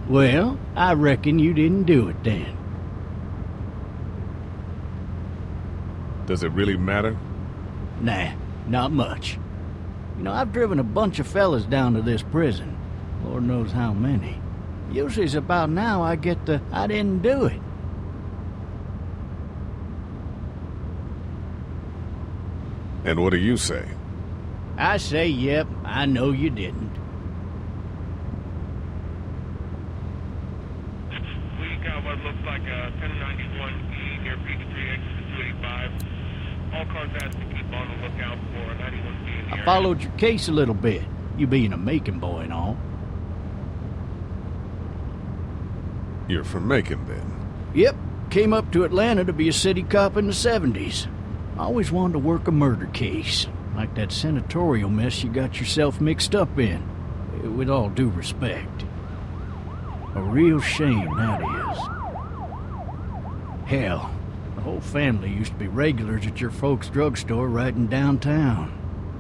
Well, I reckon you didn't do it then. Does it really matter? Nah, not much. You know, I've driven a bunch of fellas down to this prison. Lord knows how many. Usually it's about now I get the, I didn't do it. And what do you say? I say, yep, I know you didn't. We got what looks like a 1091E near Peachtree, exit 285. All cars asked to keep on the lookout for a 91B in the area. I followed your case a little bit, you being a Macon boy and all. You're from Macon, then? Yep, came up to Atlanta to be a city cop in the 70s. Always wanted to work a murder case, like that senatorial mess you got yourself mixed up in. With all due respect. A real shame, that is. Hell, the whole family used to be regulars at your folks' drugstore right in downtown.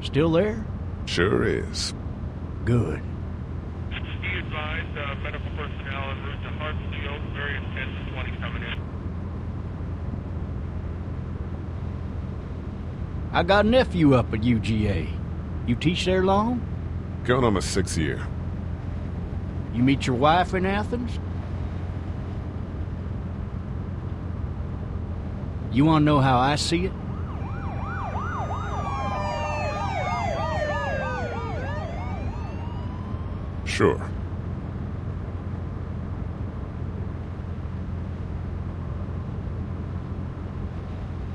Still there? Sure is. Good. Be advised, medical personnel en route to Hartsfield, various 10 to 20 coming in. I got a nephew up at UGA. You teach there long? Going on my 6th year. You meet your wife in Athens? You want to know how I see it? Sure.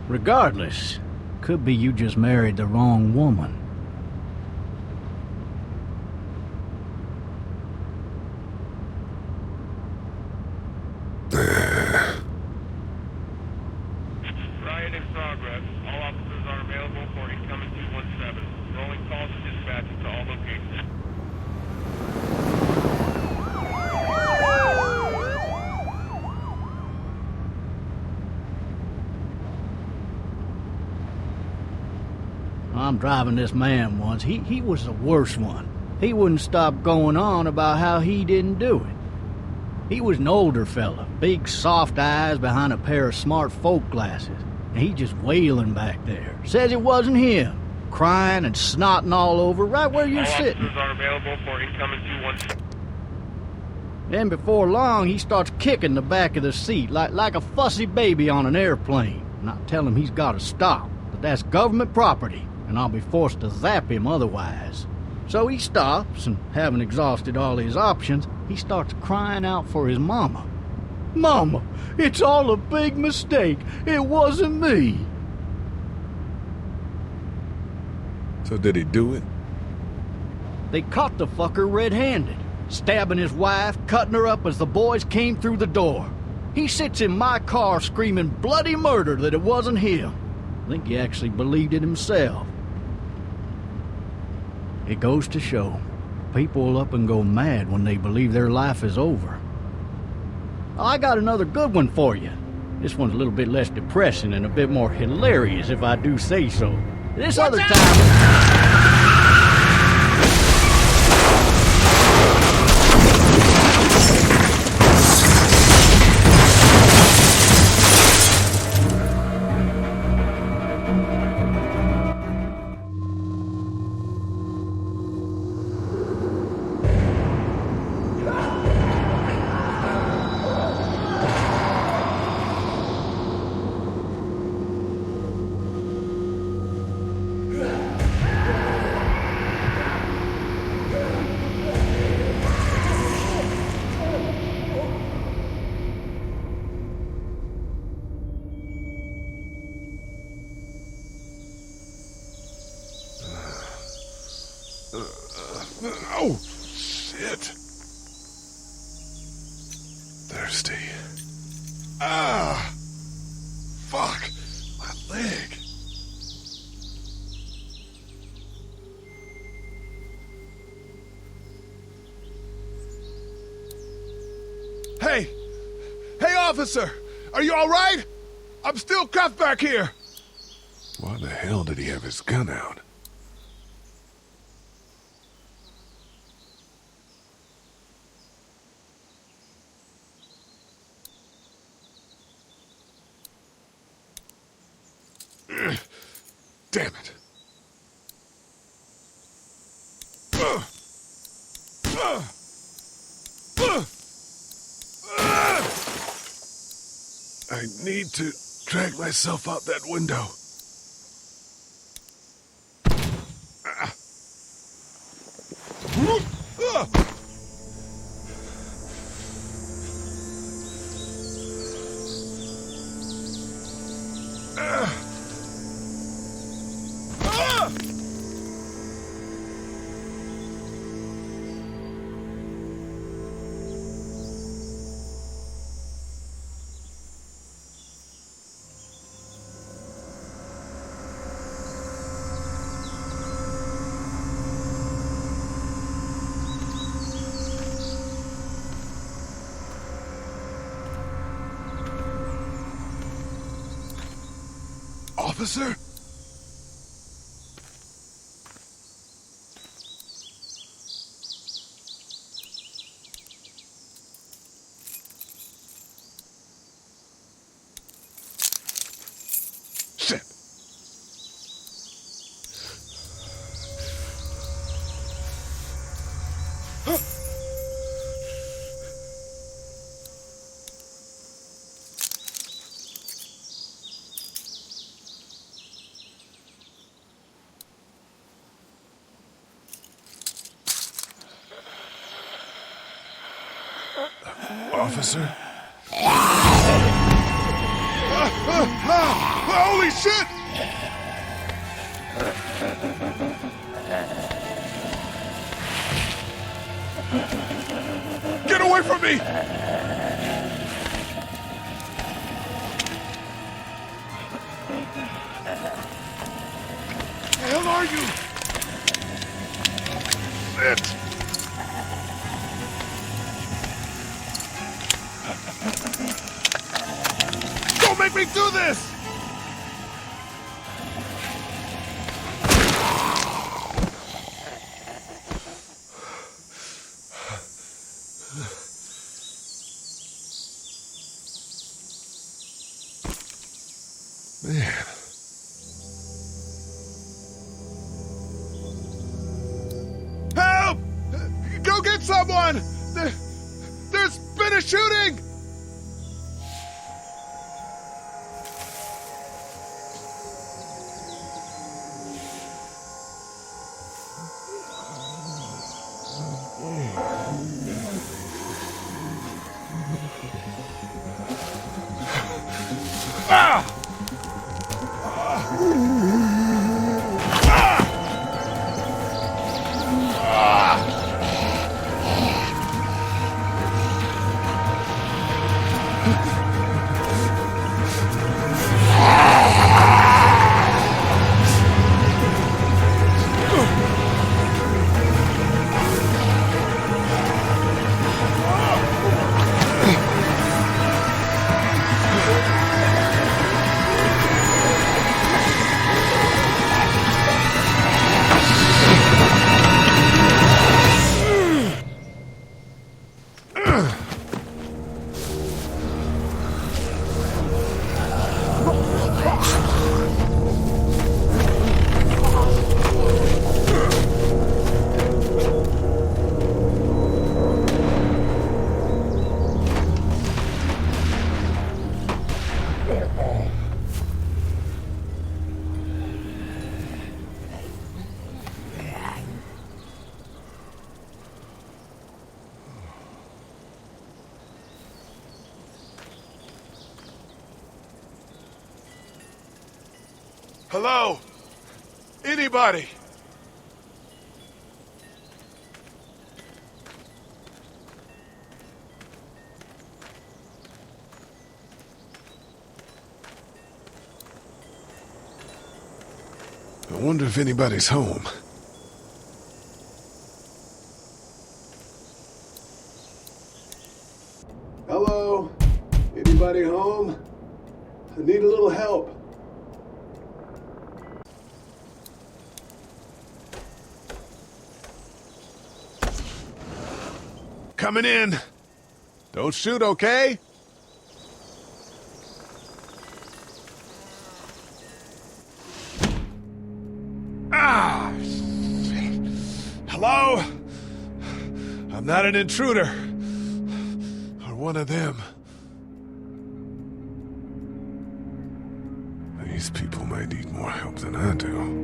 Regardless, could be you just married the wrong woman. Riot in progress. All officers are available for incoming 217. Rolling calls and dispatches to all locations. I'm driving this man once. He was the worst one. He wouldn't stop going on about how he didn't do it. He was an older fella, big soft eyes behind a pair of smart folk glasses. And he just wailing back there. Says it wasn't him. Crying and snotting all over right where you're sitting. All officers are available for incoming 217. Then before long, he starts kicking the back of the seat like a fussy baby on an airplane. And I tell him he's got to stop, that that's government property, and I'll be forced to zap him otherwise. So he stops, and having exhausted all his options, he starts crying out for his mama. Mama, it's all a big mistake. It wasn't me. So did he do it? They caught the fucker red-handed, stabbing his wife, cutting her up as the boys came through the door. He sits in my car screaming bloody murder that it wasn't him. I think he actually believed it himself. It goes to show, people will up and go mad when they believe their life is over. I got another good one for you. This one's a little bit less depressing and a bit more hilarious, if I do say so. This other time... Oh, shit. Thirsty. Ah! Fuck! My leg. Hey! Hey, officer! Are you all right? I'm still cuffed back here! Why the hell did he have his gun out? Damn it. I need to drag myself out that window. Officer? Shit. Officer? Holy shit! Get away from me! The hell are you? Shit! Don't make me do this! Man. Help! Go get someone! There's been a shooting! Ah! Hello? Anybody? I wonder if anybody's home. Hello? Anybody home? I need a little help. Coming in. Don't shoot, okay? Ah! Hello? I'm not an intruder. Or one of them. These people may need more help than I do.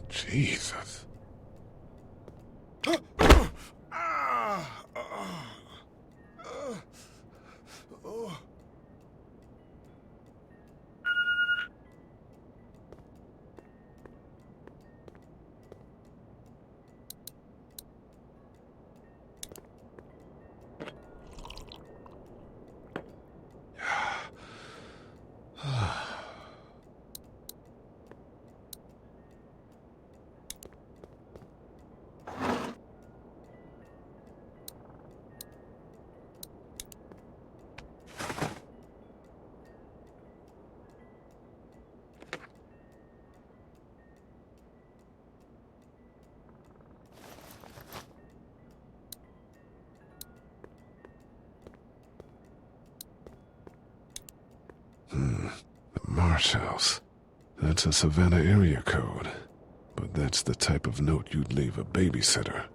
Jesus. Marsh House. That's a Savannah area code. But that's the type of note you'd leave a babysitter.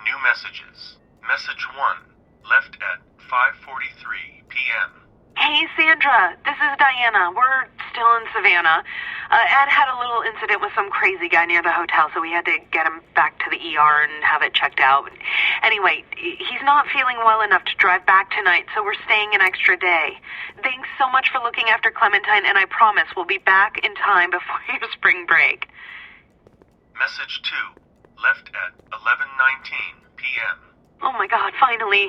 New messages. Message 1, left at 5:43 p.m. Hey, Sandra, this is Diana. We're still in Savannah. Ed had a little incident with some crazy guy near the hotel, so we had to get him back to the ER and have it checked out. Anyway, he's not feeling well enough to drive back tonight, so we're staying an extra day. Thanks so much for looking after Clementine, and I promise we'll be back in time before your spring break. Message 2, left at 11:19 p.m. Oh my God, finally.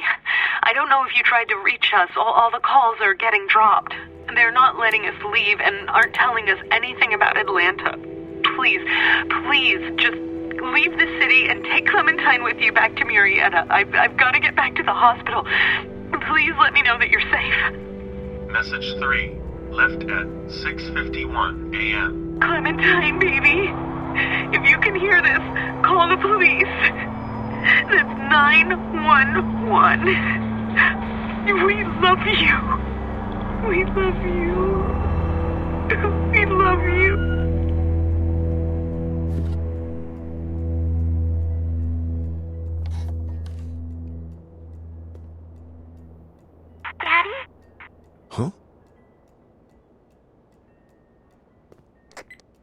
I don't know if you tried to reach us. All the calls are getting dropped. They're not letting us leave and aren't telling us anything about Atlanta. Please, just leave the city and take Clementine with you back to Murrieta. I've got to get back to the hospital. Please let me know that you're safe. Message 3, left at 6:51 a.m. Clementine, baby. If you can hear this, call the police. That's 911. We love you. We love you. We love you. Daddy? Huh?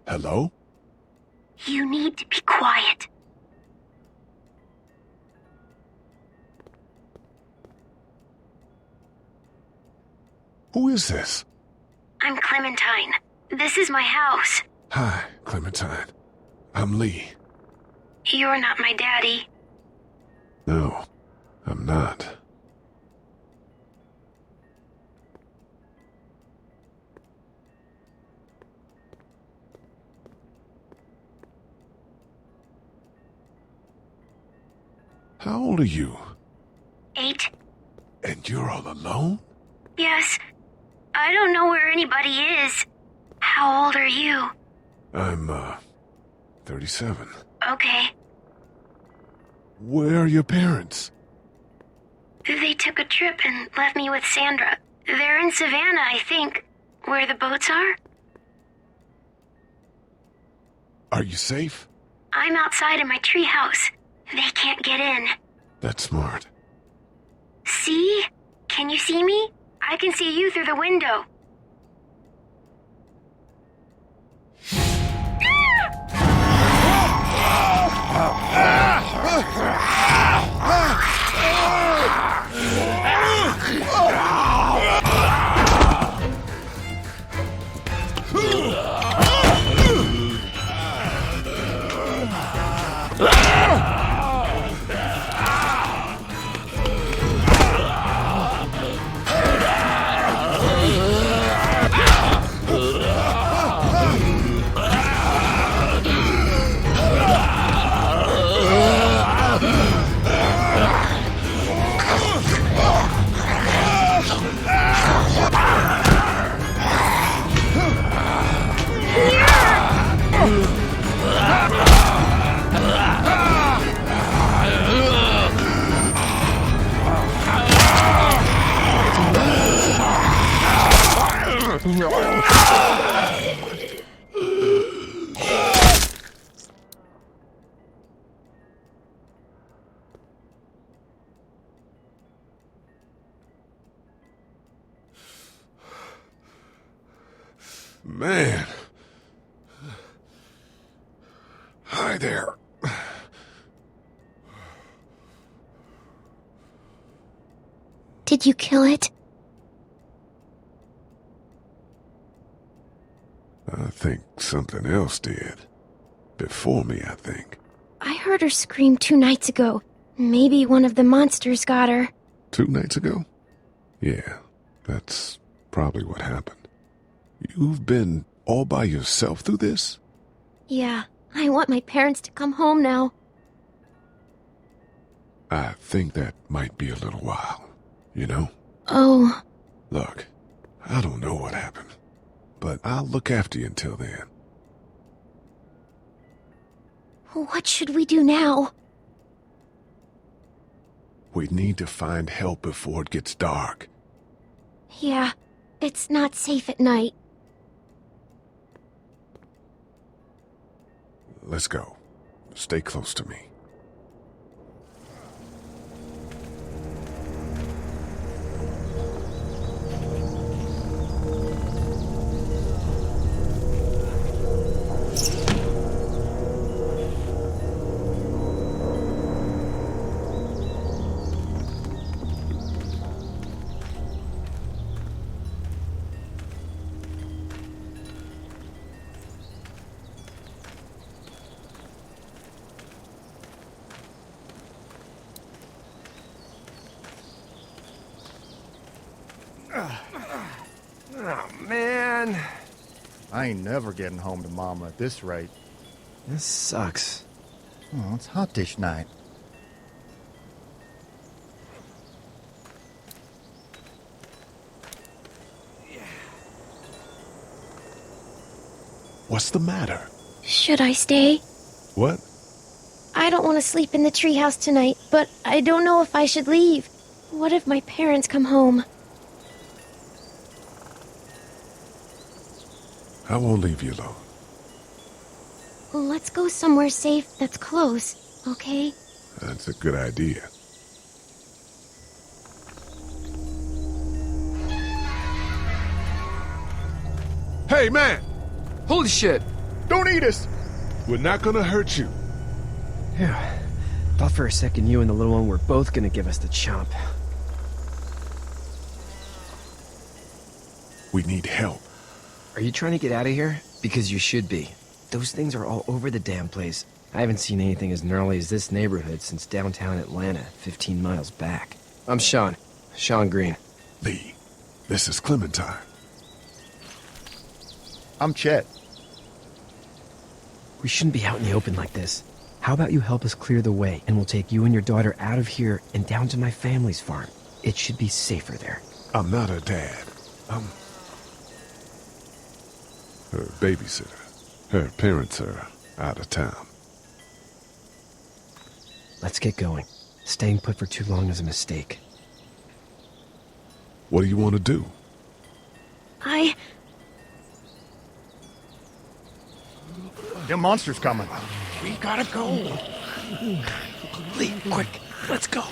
Hello? You need to be quiet. Who is this? I'm Clementine. This is my house. Hi, Clementine. I'm Lee. You're not my daddy. No, I'm not. How old are you? 8. And you're all alone? Yes. I don't know where anybody is. How old are you? I'm, 37. Okay. Where are your parents? They took a trip and left me with Sandra. They're in Savannah, I think. Where the boats are? Are you safe? I'm outside in my treehouse. They can't get in. That's smart. See? Can you see me? I can see you through the window. Man. Hi there. Did you kill it? I think something else did. Before me, I think. I heard her scream 2 nights ago. Maybe one of the monsters got her. 2 nights ago? Yeah, that's probably what happened. You've been all by yourself through this? Yeah, I want my parents to come home now. I think that might be a little while, you know? Oh. Look, I don't know what happened, but I'll look after you until then. What should we do now? We need to find help before it gets dark. Yeah, it's not safe at night. Let's go. Stay close to me. Oh, man. I ain't never getting home to Mama at this rate. This sucks. Oh, it's hot dish night. What's the matter? Should I stay? What? I don't want to sleep in the treehouse tonight, but I don't know if I should leave. What if my parents come home? I won't leave you alone. Let's go somewhere safe that's close, okay? That's a good idea. Hey, man! Holy shit! Don't eat us! We're not gonna hurt you. Yeah. Thought for a second you and the little one were both gonna give us the chomp. We need help. Are you trying to get out of here? Because you should be. Those things are all over the damn place. I haven't seen anything as gnarly as this neighborhood since downtown Atlanta, 15 miles back. I'm Sean. Sean Green. Lee, this is Clementine. I'm Chet. We shouldn't be out in the open like this. How about you help us clear the way, and we'll take you and your daughter out of here and down to my family's farm. It should be safer there. I'm not her dad. I'm her babysitter. Her parents are out of town. Let's get going. Staying put for too long is a mistake. What do you want to do? Them monsters coming. We gotta go. Lee, quick, let's go.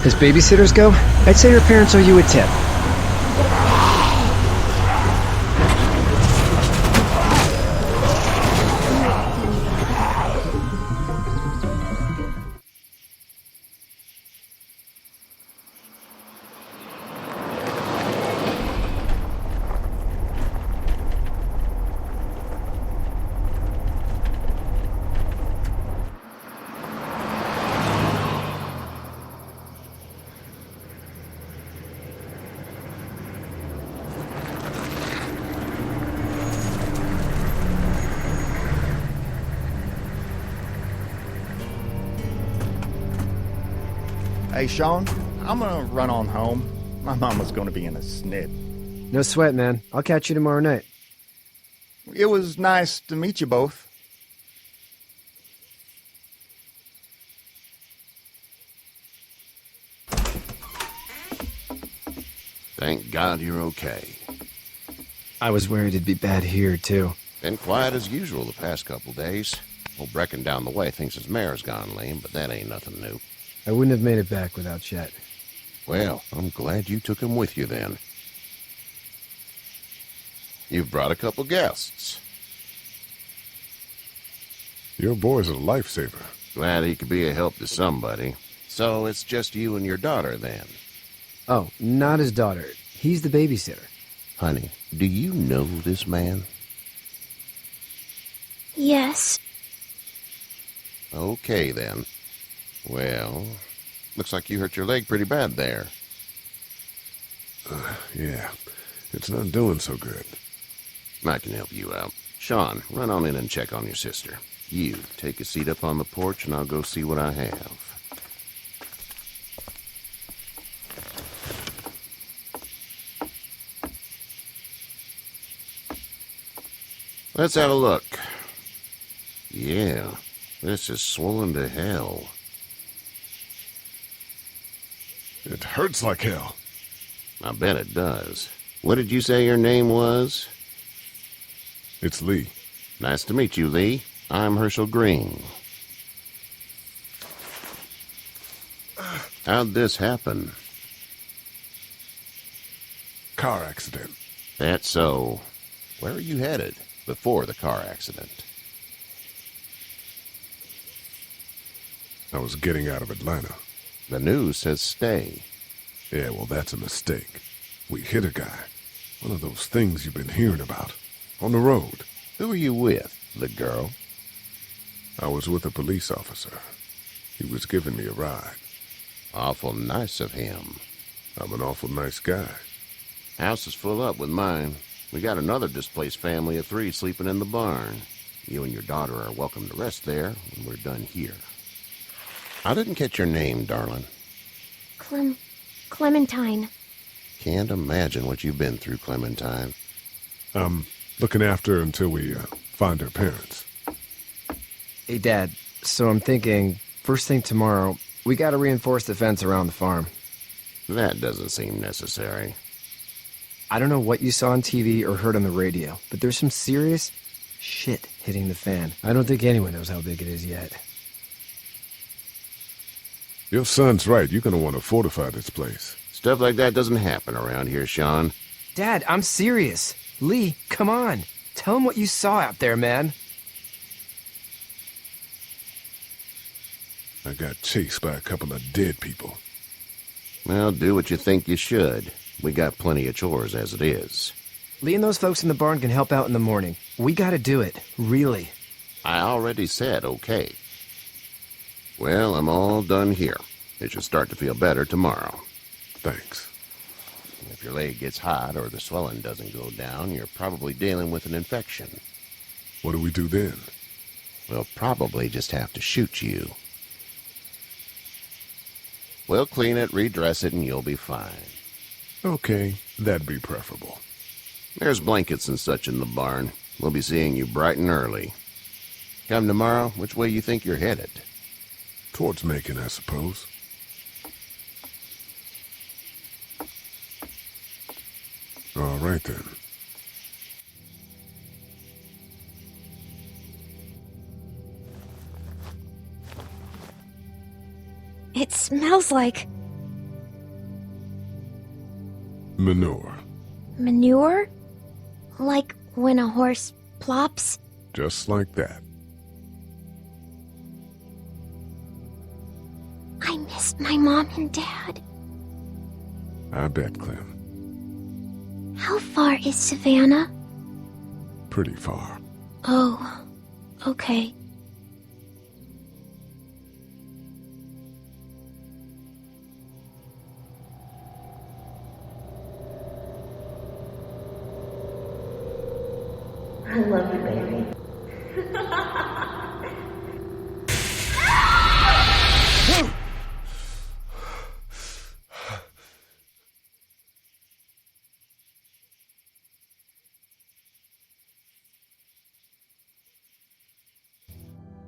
As babysitters go, I'd say your parents owe you a tip. Hey, Sean, I'm gonna run on home. My mama's gonna be in a snit. No sweat, man. I'll catch you tomorrow night. It was nice to meet you both. Thank God you're okay. I was worried it'd be bad here, too. Been quiet as usual the past couple days. Old Brecken down the way thinks his mare's gone lame, but that ain't nothing new. I wouldn't have made it back without Chet. Well, I'm glad you took him with you then. You've brought a couple guests. Your boy's a lifesaver. Glad he could be a help to somebody. So it's just you and your daughter then? Oh, not his daughter. He's the babysitter. Honey, do you know this man? Yes. Okay, then. Well, looks like you hurt your leg pretty bad there. Yeah, it's not doing so good. I can help you out. Sean, run on in and check on your sister. You, take a seat up on the porch and I'll go see what I have. Let's have a look. Yeah, this is swollen to hell. It hurts like hell. I bet it does. What did you say your name was? It's Lee. Nice to meet you, Lee. I'm Herschel Green. How'd this happen? Car accident. That's so. Where are you headed before the car accident? I was getting out of Atlanta. The news says stay. Yeah, well, that's a mistake. We hit a guy. One of those things you've been hearing about. On the road. Who are you with? The girl? I was with a police officer. He was giving me a ride. Awful nice of him. I'm an awful nice guy. House is full up with mine. We got another displaced family of 3 sleeping in the barn. You and your daughter are welcome to rest there when we're done here. I didn't catch your name, darling. Clementine. Can't imagine what you've been through, Clementine. I'm looking after her until we find her parents. Hey, Dad, so I'm thinking, first thing tomorrow, we gotta reinforce the fence around the farm. That doesn't seem necessary. I don't know what you saw on TV or heard on the radio, but there's some serious shit hitting the fan. I don't think anyone knows how big it is yet. Your son's right. You're gonna want to fortify this place. Stuff like that doesn't happen around here, Sean. Dad, I'm serious. Lee, come on. Tell him what you saw out there, man. I got chased by a couple of dead people. Well, do what you think you should. We got plenty of chores as it is. Lee and those folks in the barn can help out in the morning. We gotta do it. Really. I already said okay. Well, I'm all done here. It should start to feel better tomorrow. Thanks. If your leg gets hot or the swelling doesn't go down, you're probably dealing with an infection. What do we do then? We'll probably just have to shoot you. We'll clean it, redress it, and you'll be fine. Okay, that'd be preferable. There's blankets and such in the barn. We'll be seeing you bright and early. Come tomorrow, which way you think you're headed? Towards Macon, I suppose. All right, then. It smells like Manure. manure? Like when a horse plops? Just like that. I miss my mom and dad. I bet, Clem. How far is Savannah? Pretty far. Oh, okay. I love you, baby.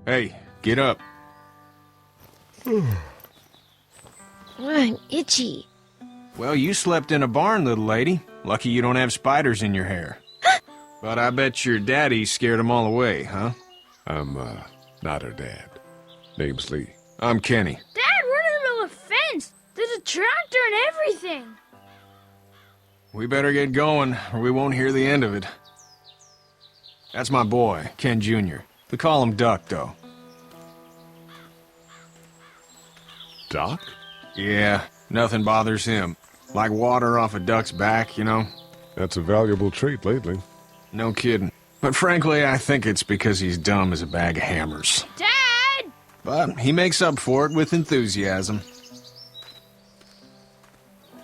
Hey, get up. I'm itchy. Well, you slept in a barn, little lady. Lucky you don't have spiders in your hair. But I bet your daddy scared them all away, huh? I'm, not her dad. Name's Lee. I'm Kenny. Dad, we're in the middle of a fence. There's a tractor and everything. We better get going, or we won't hear the end of it. That's my boy, Ken Jr. We call him Duck, though. Doc? Yeah, nothing bothers him. Like water off a duck's back, you know? That's a valuable trait lately. No kidding. But frankly, I think it's because he's dumb as a bag of hammers. Dad! But he makes up for it with enthusiasm.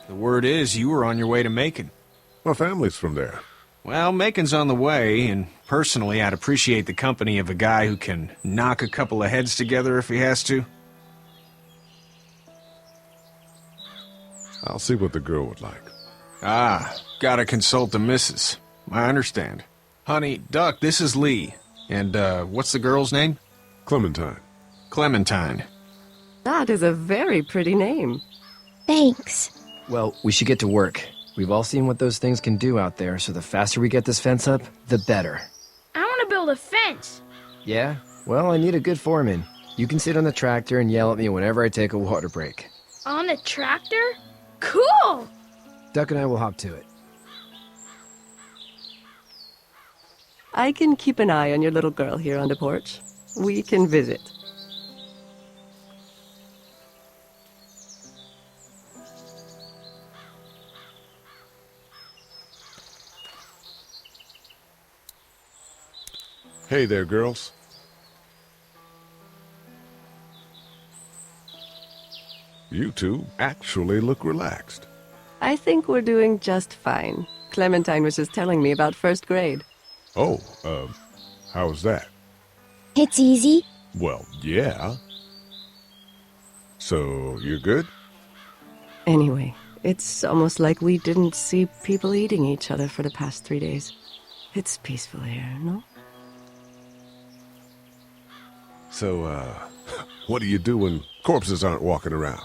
The word is you were on your way to Macon. My family's from there. Well, Macon's on the way, and personally, I'd appreciate the company of a guy who can knock a couple of heads together if he has to. I'll see what the girl would like. Ah, gotta consult the missus. I understand. Honey, Duck, this is Lee. And, what's the girl's name? Clementine. Clementine. That is a very pretty name. Thanks. Well, we should get to work. We've all seen what those things can do out there, so the faster we get this fence up, the better. I want to build a fence. Yeah? Well, I need a good foreman. You can sit on the tractor and yell at me whenever I take a water break. On the tractor? Cool! Duck and I will hop to it. I can keep an eye on your little girl here on the porch. We can visit. Hey there, girls. You two actually look relaxed. I think we're doing just fine. Clementine was just telling me about first grade. Oh, how's that? It's easy. Well, yeah. So, you're good? Anyway, it's almost like we didn't see people eating each other for the past 3 days. It's peaceful here, no? So, what do you do when corpses aren't walking around?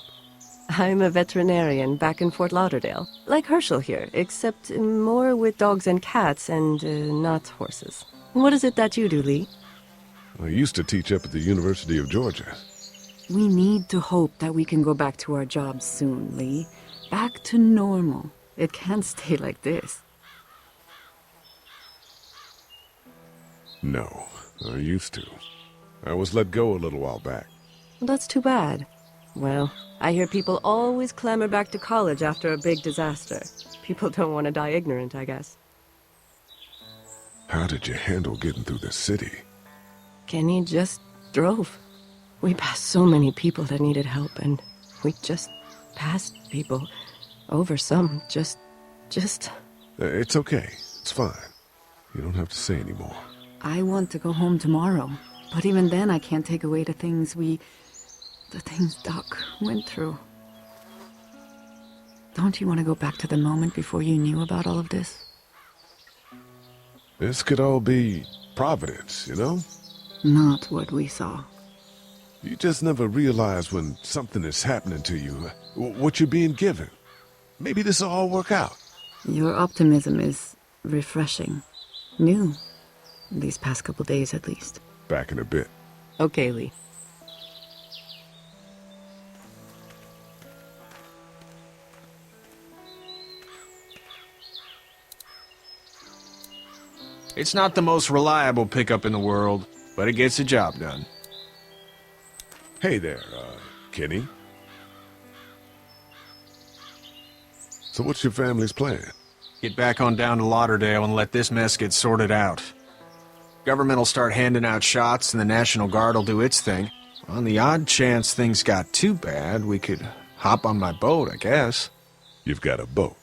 I'm a veterinarian back in Fort Lauderdale. Like Herschel here, except more with dogs and cats and not horses. What is it that you do, Lee? I used to teach up at the University of Georgia. We need to hope that we can go back to our jobs soon, Lee. Back to normal. It can't stay like this. No, I used to. I was let go a little while back. That's too bad. Well, I hear people always clamor back to college after a big disaster. People don't want to die ignorant, I guess. How did you handle getting through the city? Kenny just drove. We passed so many people that needed help, and we just passed people. Over some, just... It's okay. It's fine. You don't have to say anymore. I want to go home tomorrow. But even then, I can't take away the things Doc went through. Don't you want to go back to the moment before you knew about all of this? This could all be Providence, you know? Not what we saw. You just never realize when something is happening to you, what you're being given. Maybe this will all work out. Your optimism is refreshing. New. These past couple days, at least. Back in a bit. Okay, Lee. It's not the most reliable pickup in the world, but it gets the job done. Hey there, Kenny. So what's your family's plan? Get back on down to Lauderdale and let this mess get sorted out. Government will start handing out shots and the National Guard will do its thing. On the odd chance things got too bad, we could hop on my boat, I guess. You've got a boat?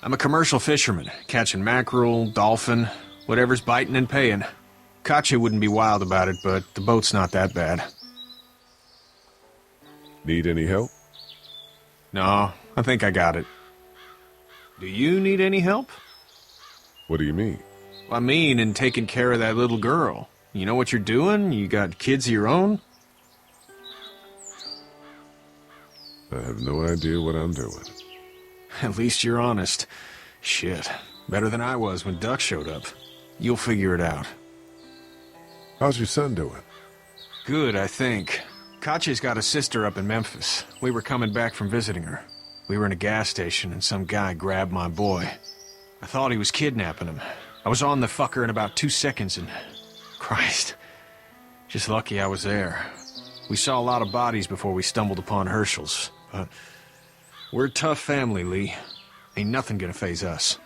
I'm a commercial fisherman, catching mackerel, dolphin, whatever's biting and paying. Katya wouldn't be wild about it, but the boat's not that bad. Need any help? No, I think I got it. Do you need any help? What do you mean? I mean, in taking care of that little girl. You know what you're doing? You got kids of your own? I have no idea what I'm doing. At least you're honest. Shit. Better than I was when Duck showed up. You'll figure it out. How's your son doing? Good, I think. Katya's got a sister up in Memphis. We were coming back from visiting her. We were in a gas station and some guy grabbed my boy. I thought he was kidnapping him. I was on the fucker in about 2 seconds and... Christ. Just lucky I was there. We saw a lot of bodies before we stumbled upon Herschel's, but... We're a tough family, Lee. Ain't nothing gonna faze us.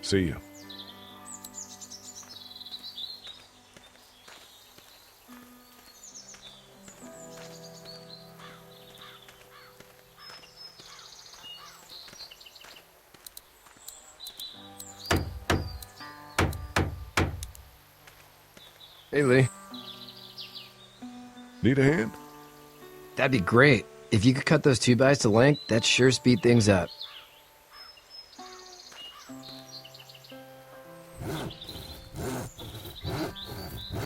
See you. Hey, Lee. Need a hand? That'd be great. If you could cut those 2x to length, that'd sure speed things up.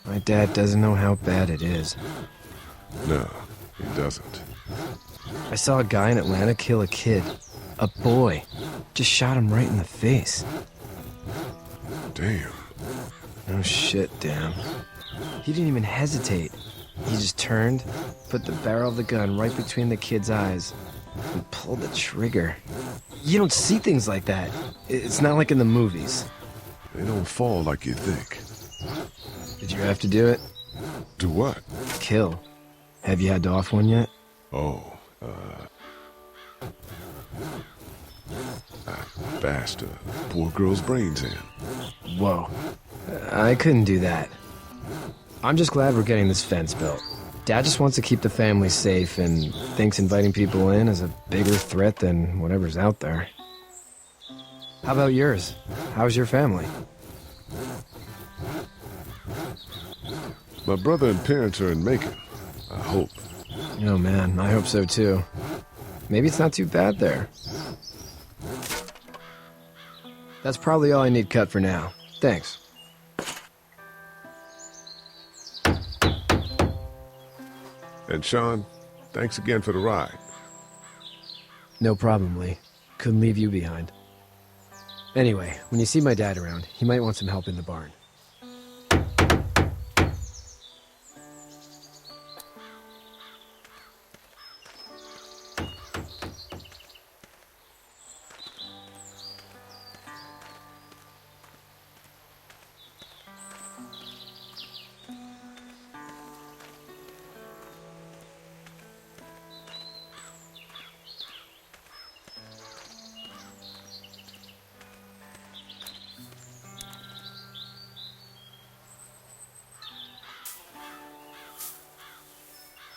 My dad doesn't know how bad it is. No, he doesn't. I saw a guy in Atlanta kill a kid. A boy. Just shot him right in the face. Damn. No shit, damn. He didn't even hesitate. He just turned, put the barrel of the gun right between the kid's eyes, and pulled the trigger. You don't see things like that. It's not like in the movies. They don't fall like you think. Did you have to do it? Do what? Kill. Have you had to off one yet? I bashed a poor girl's brains in. Whoa. I couldn't do that. I'm just glad we're getting this fence built. Dad just wants to keep the family safe and thinks inviting people in is a bigger threat than whatever's out there. How about yours? How's your family? My brother and parents are in Macon. I hope. Oh man, I hope so too. Maybe it's not too bad there. That's probably all I need cut for now. Thanks. And Sean, thanks again for the ride. No problem, Lee. Couldn't leave you behind. Anyway, when you see my dad around, he might want some help in the barn.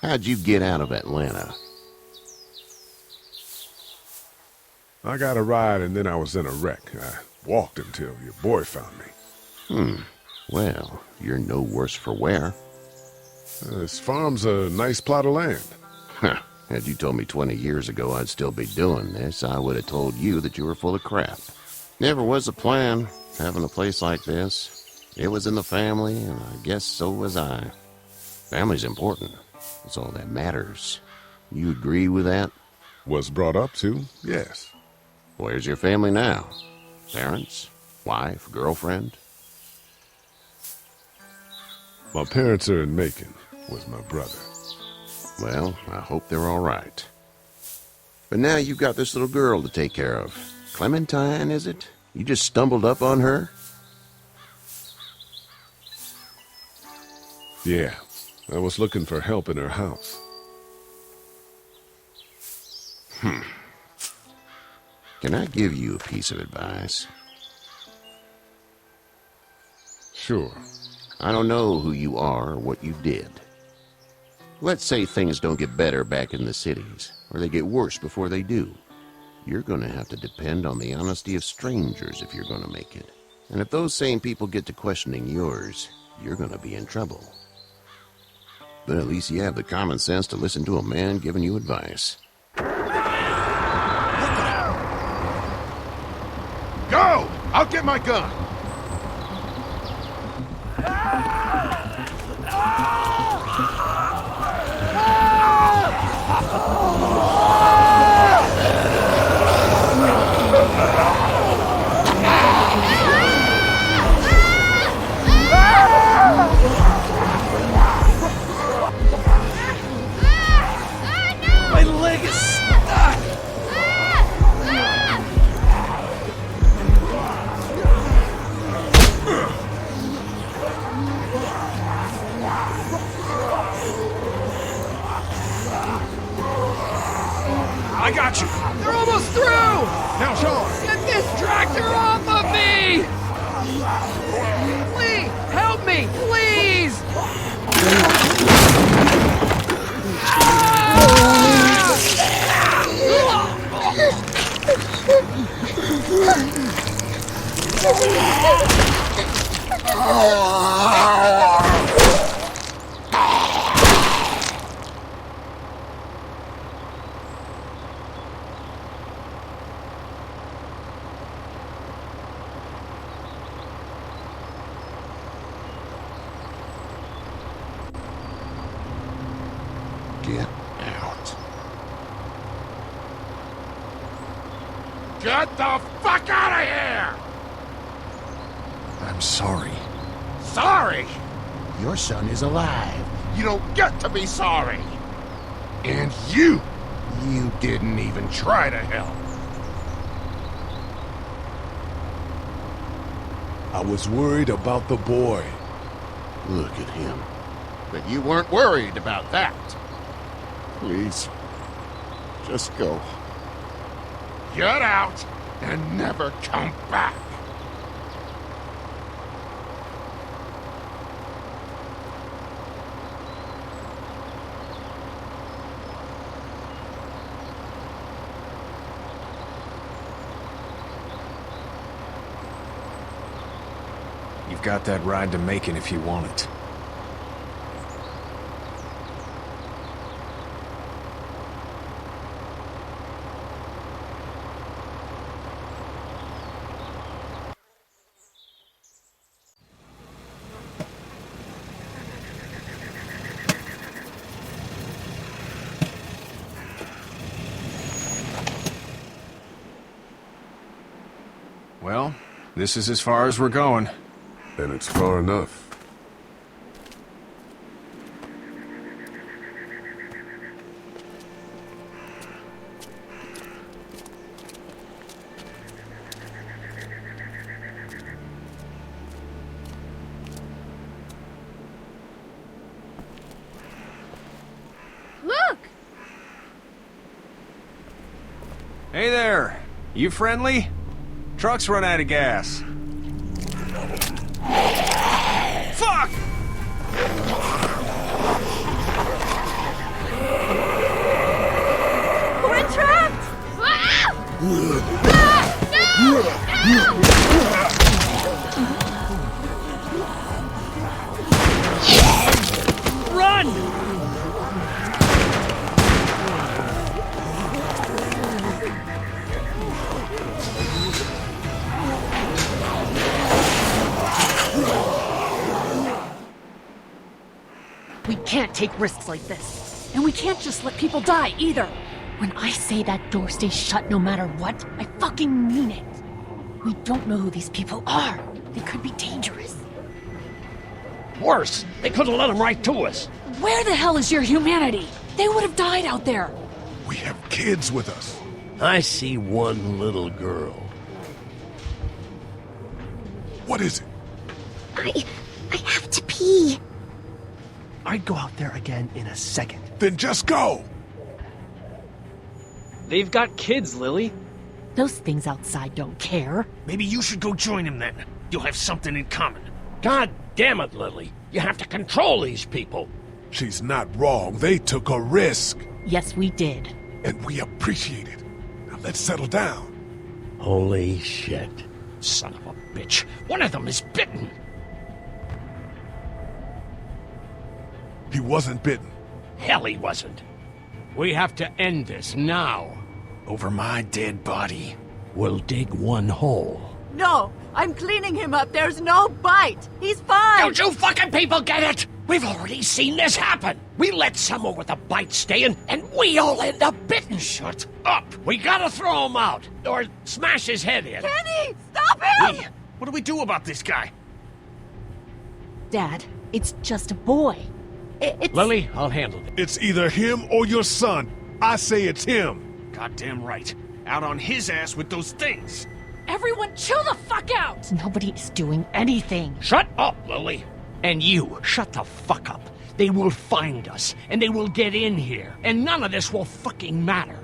How'd you get out of Atlanta? I got a ride and then I was in a wreck. I walked until your boy found me. Well, you're no worse for wear. This farm's a nice plot of land. Huh. Had you told me 20 years ago I'd still be doing this, I would have told you that you were full of crap. Never was a plan, having a place like this. It was in the family, and I guess so was I. Family's important. That's all that matters. You agree with that? Was brought up to, yes. Where's your family now? Parents? Wife? Girlfriend? My parents are in Macon with my brother. Well, I hope they're all right. But now you've got this little girl to take care of. Clementine, is it? You just stumbled up on her? Yeah. I was looking for help in her house. Can I give you a piece of advice? Sure. I don't know who you are or what you did. Let's say things don't get better back in the cities, or they get worse before they do. You're going to have to depend on the honesty of strangers if you're going to make it. And if those same people get to questioning yours, you're going to be in trouble. But at least you have the common sense to listen to a man giving you advice. Go! I'll get my gun! My leg is stuck! I got you. They're almost through! Now, Sean. Get this tractor off of me! Please, help me, please! Get out. Get the fuck out of here! I'm sorry. Sorry? Your son is alive. You don't get to be sorry. And you didn't even try to help. I was worried about the boy. Look at him. But you weren't worried about that. Please, just go. Get out and never come back. You've got that ride to Macon if you want it. Well, this is as far as we're going. And it's far enough. Look! Hey there! You friendly? Truck's run out of gas. Fuck! We're trapped! Ah! No! Run! We can't take risks like this. And we can't just let people die, either. When I say that door stays shut no matter what, I fucking mean it. We don't know who these people are. They could be dangerous. Worse, they could have let them right to us. Where the hell is your humanity? They would have died out there. We have kids with us. I see one little girl. What is it? I have to pee. I'd go out there again in a second. Then just go! They've got kids, Lily. Those things outside don't care. Maybe you should go join them then. You'll have something in common. God damn it, Lily. You have to control these people. She's not wrong. They took a risk. Yes, we did. And we appreciate it. Now let's settle down. Holy shit. Son of a bitch. One of them is bitten. He wasn't bitten. Hell, he wasn't. We have to end this now. Over my dead body. We'll dig one hole. No, I'm cleaning him up. There's no bite. He's fine. Don't you fucking people get it? We've already seen this happen. We let someone with a bite stay in, and we all end up bitten. Shut up. We gotta throw him out, or smash his head in. Kenny, stop him! What do we do about this guy? Dad, it's just a boy. It's... Lily, I'll handle it. It's either him or your son. I say it's him. Goddamn right. Out on his ass with those things. Everyone chill the fuck out! Nobody is doing anything. Shut up, Lily. And you, shut the fuck up. They will find us, and they will get in here, and none of this will fucking matter.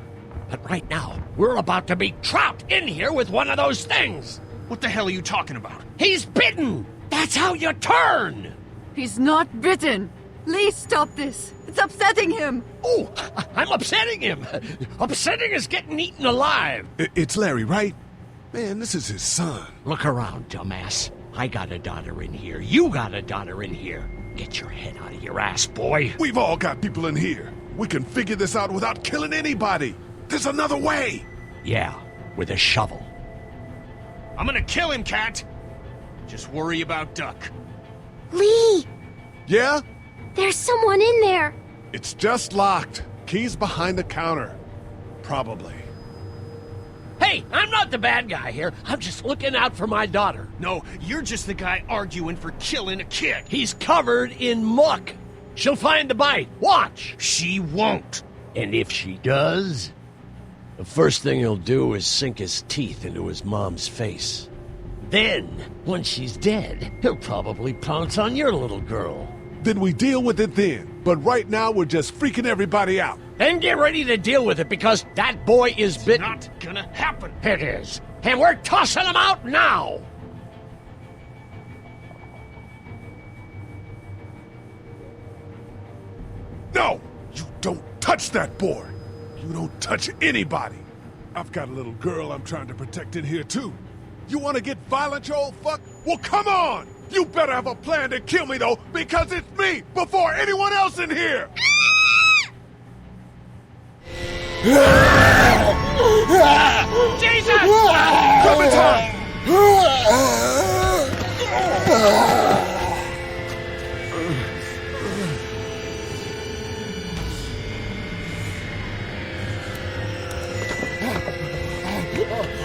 But right now, we're about to be trapped in here with one of those things. What the hell are you talking about? He's bitten! That's how you turn! He's not bitten. Lee, stop this. It's upsetting him. Oh, I'm upsetting him. Upsetting is getting eaten alive. It's Larry, right? Man, this is his son. Look around, dumbass. I got a daughter in here. You got a daughter in here. Get your head out of your ass, boy. We've all got people in here. We can figure this out without killing anybody. There's another way. Yeah, with a shovel. I'm gonna kill him, Cat. Just worry about Duck. Lee! Yeah? There's someone in there. It's just locked. Key's behind the counter. Probably. Hey, I'm not the bad guy here. I'm just looking out for my daughter. No, you're just the guy arguing for killing a kid. He's covered in muck. She'll find the bite. Watch. She won't. And if she does, the first thing he'll do is sink his teeth into his mom's face. Then, once she's dead, he'll probably pounce on your little girl. Then we deal with it then. But right now, we're just freaking everybody out. And get ready to deal with it, because that boy is bitten. Not gonna happen. It is. And we're tossing him out now. No! You don't touch that boy! You don't touch anybody! I've got a little girl I'm trying to protect in here, too. You want to get violent, you old fuck? Well, come on! You better have a plan to kill me, though, because it's me before anyone else in here! Jesus! Clementine!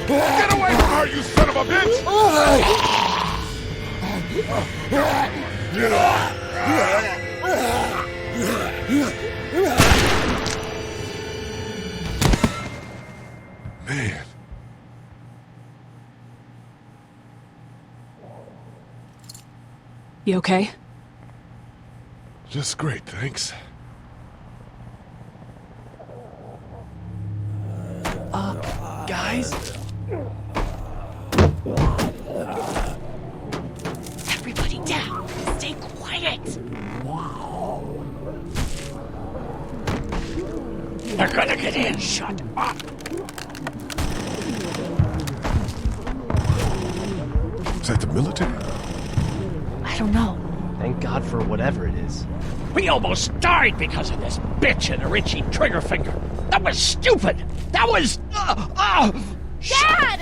Get away from her, you son of a bitch! Man. You okay? Just great, thanks. Guys? Everybody down. Stay quiet. They're gonna get in. Shut up. Is that the military? I don't know. Thank God for whatever it is. We almost died because of this bitch and her itchy trigger finger. That was stupid. That was... Dad!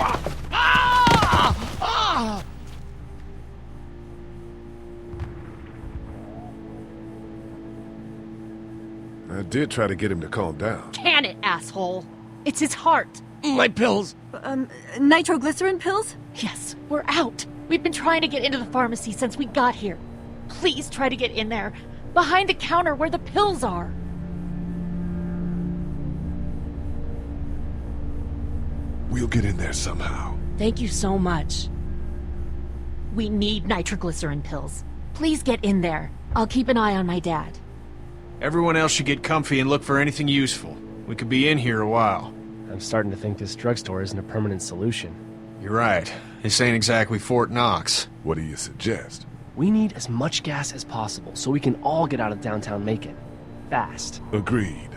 I did try to get him to calm down. Can it, asshole? It's his heart. My pills. Nitroglycerin pills? Yes, we're out. We've been trying to get into the pharmacy since we got here. Please try to get in there. Behind the counter where the pills are. We'll get in there somehow. Thank you so much. We need nitroglycerin pills. Please get in there. I'll keep an eye on my dad. Everyone else should get comfy and look for anything useful. We could be in here a while. I'm starting to think this drugstore isn't a permanent solution. You're right. This ain't exactly Fort Knox. What do you suggest? We need as much gas as possible so we can all get out of downtown Macon. Fast. Agreed.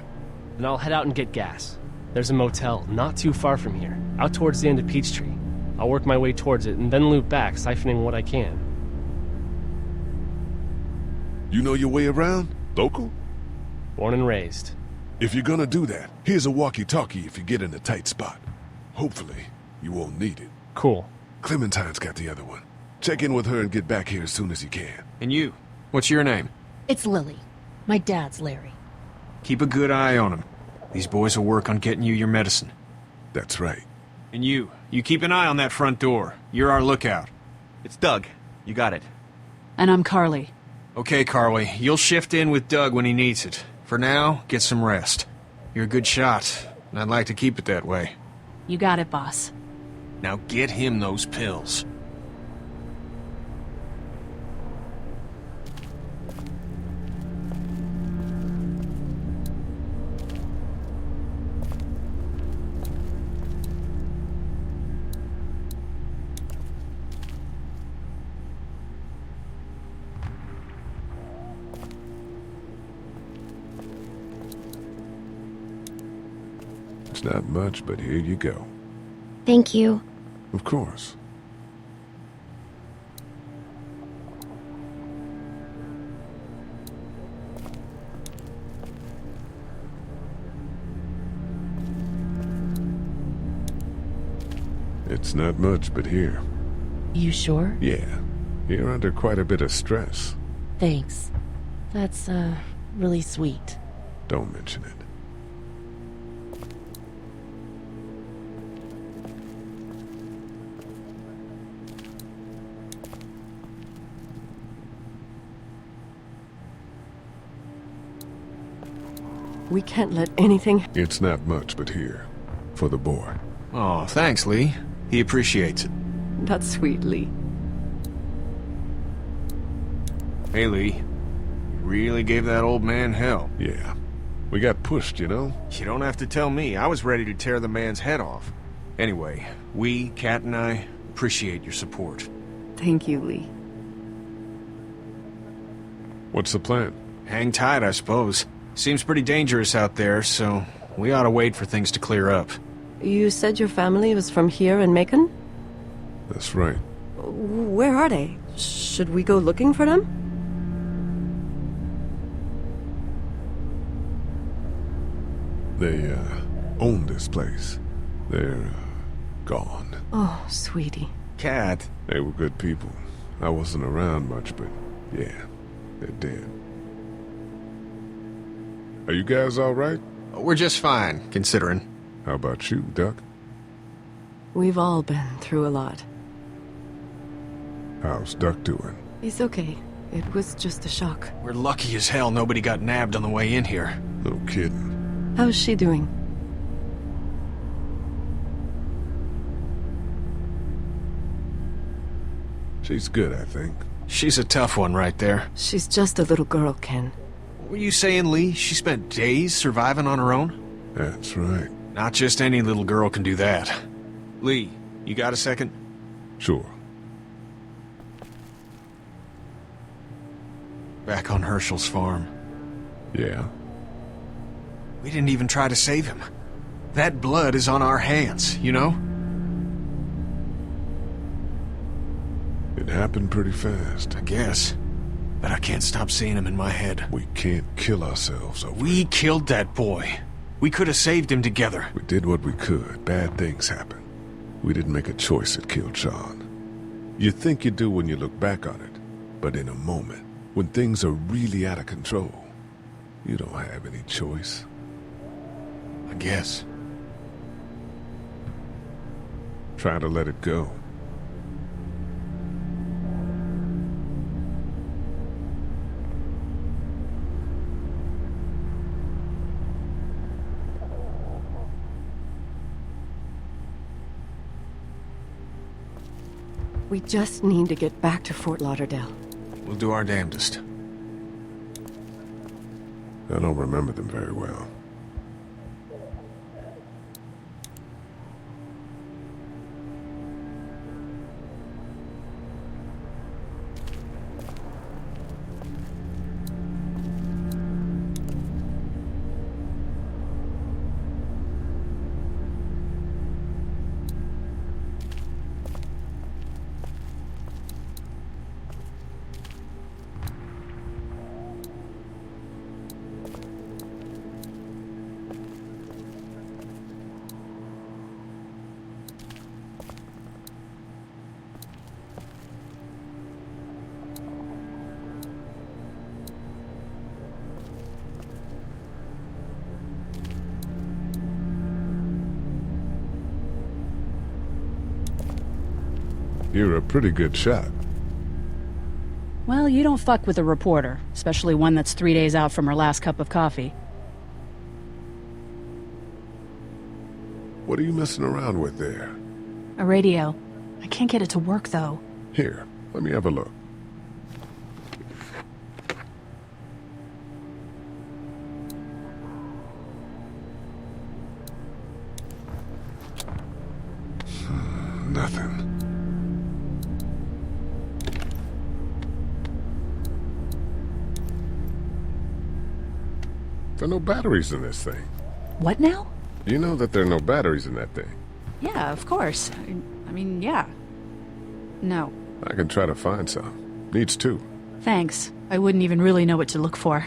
Then I'll head out and get gas. There's a motel not too far from here, out towards the end of Peachtree. I'll work my way towards it and then loop back, siphoning what I can. You know your way around? Local? Born and raised. If you're gonna do that, here's a walkie-talkie if you get in a tight spot. Hopefully, you won't need it. Cool. Clementine's got the other one. Check in with her and get back here as soon as you can. And you? What's your name? It's Lily. My dad's Larry. Keep a good eye on him. These boys will work on getting you your medicine. That's right. And you keep an eye on that front door. You're our lookout. It's Doug. You got it. And I'm Carly. Okay, Carly, you'll shift in with Doug when he needs it. For now, get some rest. You're a good shot, and I'd like to keep it that way. You got it, boss. Now get him those pills. It's not much, but here you go. Thank you. Of course. It's not much, but here. You sure? Yeah. You're under quite a bit of stress. Thanks. That's, really sweet. Don't mention it. We can't let anything... It's not much, but here. For the boy. Oh, thanks, Lee. He appreciates it. That's sweet, Lee. Hey, Lee. You really gave that old man hell. Yeah. We got pushed, you know? You don't have to tell me. I was ready to tear the man's head off. Anyway, we, Kat and I, appreciate your support. Thank you, Lee. What's the plan? Hang tight, I suppose. Seems pretty dangerous out there, so we ought to wait for things to clear up. You said your family was from here in Macon? That's right. Where are they? Should we go looking for them? They, own this place. They're, gone. Oh, sweetie. Kat. They were good people. I wasn't around much, but yeah, they're dead. Are you guys all right? We're just fine, considering. How about you, Duck? We've all been through a lot. How's Duck doing? He's okay. It was just a shock. We're lucky as hell nobody got nabbed on the way in here. No kidding. How's she doing? She's good, I think. She's a tough one right there. She's just a little girl, Ken. What were you saying, Lee? She spent days surviving on her own? That's right. Not just any little girl can do that. Lee, you got a second? Sure. Back on Herschel's farm. Yeah? We didn't even try to save him. That blood is on our hands, you know? It happened pretty fast. I guess. But I can't stop seeing him in my head. We can't kill ourselves over We killed that boy. We could have saved him together. We did what we could. Bad things happen. We didn't make a choice that killed Sean. You think you do when you look back on it. But in a moment, when things are really out of control, you don't have any choice. I guess. Try to let it go. We just need to get back to Fort Lauderdale. We'll do our damnedest. I don't remember them very well. You're a pretty good shot. Well, you don't fuck with a reporter, especially one that's 3 days out from her last cup of coffee. What are you messing around with there? A radio. I can't get it to work, though. Here, let me have a look. Nothing. There are no batteries in this thing. What now? You know that there are no batteries in that thing. Yeah, of course. I mean, yeah. No. I can try to find some. Needs two. Thanks. I wouldn't even really know what to look for.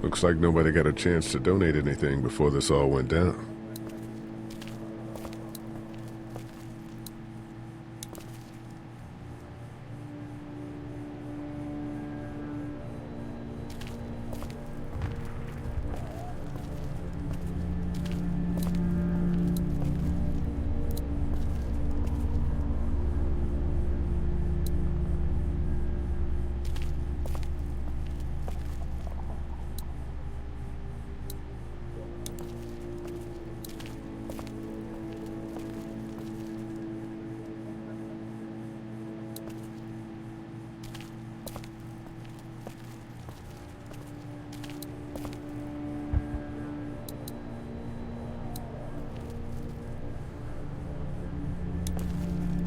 Looks like nobody got a chance to donate anything before this all went down.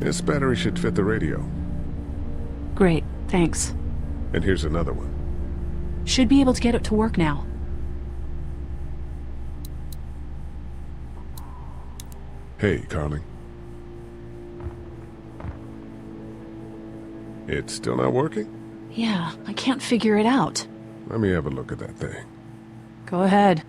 This battery should fit the radio. Great, thanks. And here's another one. Should be able to get it to work now. Hey, Carling. It's still not working? Yeah, I can't figure it out. Let me have a look at that thing. Go ahead.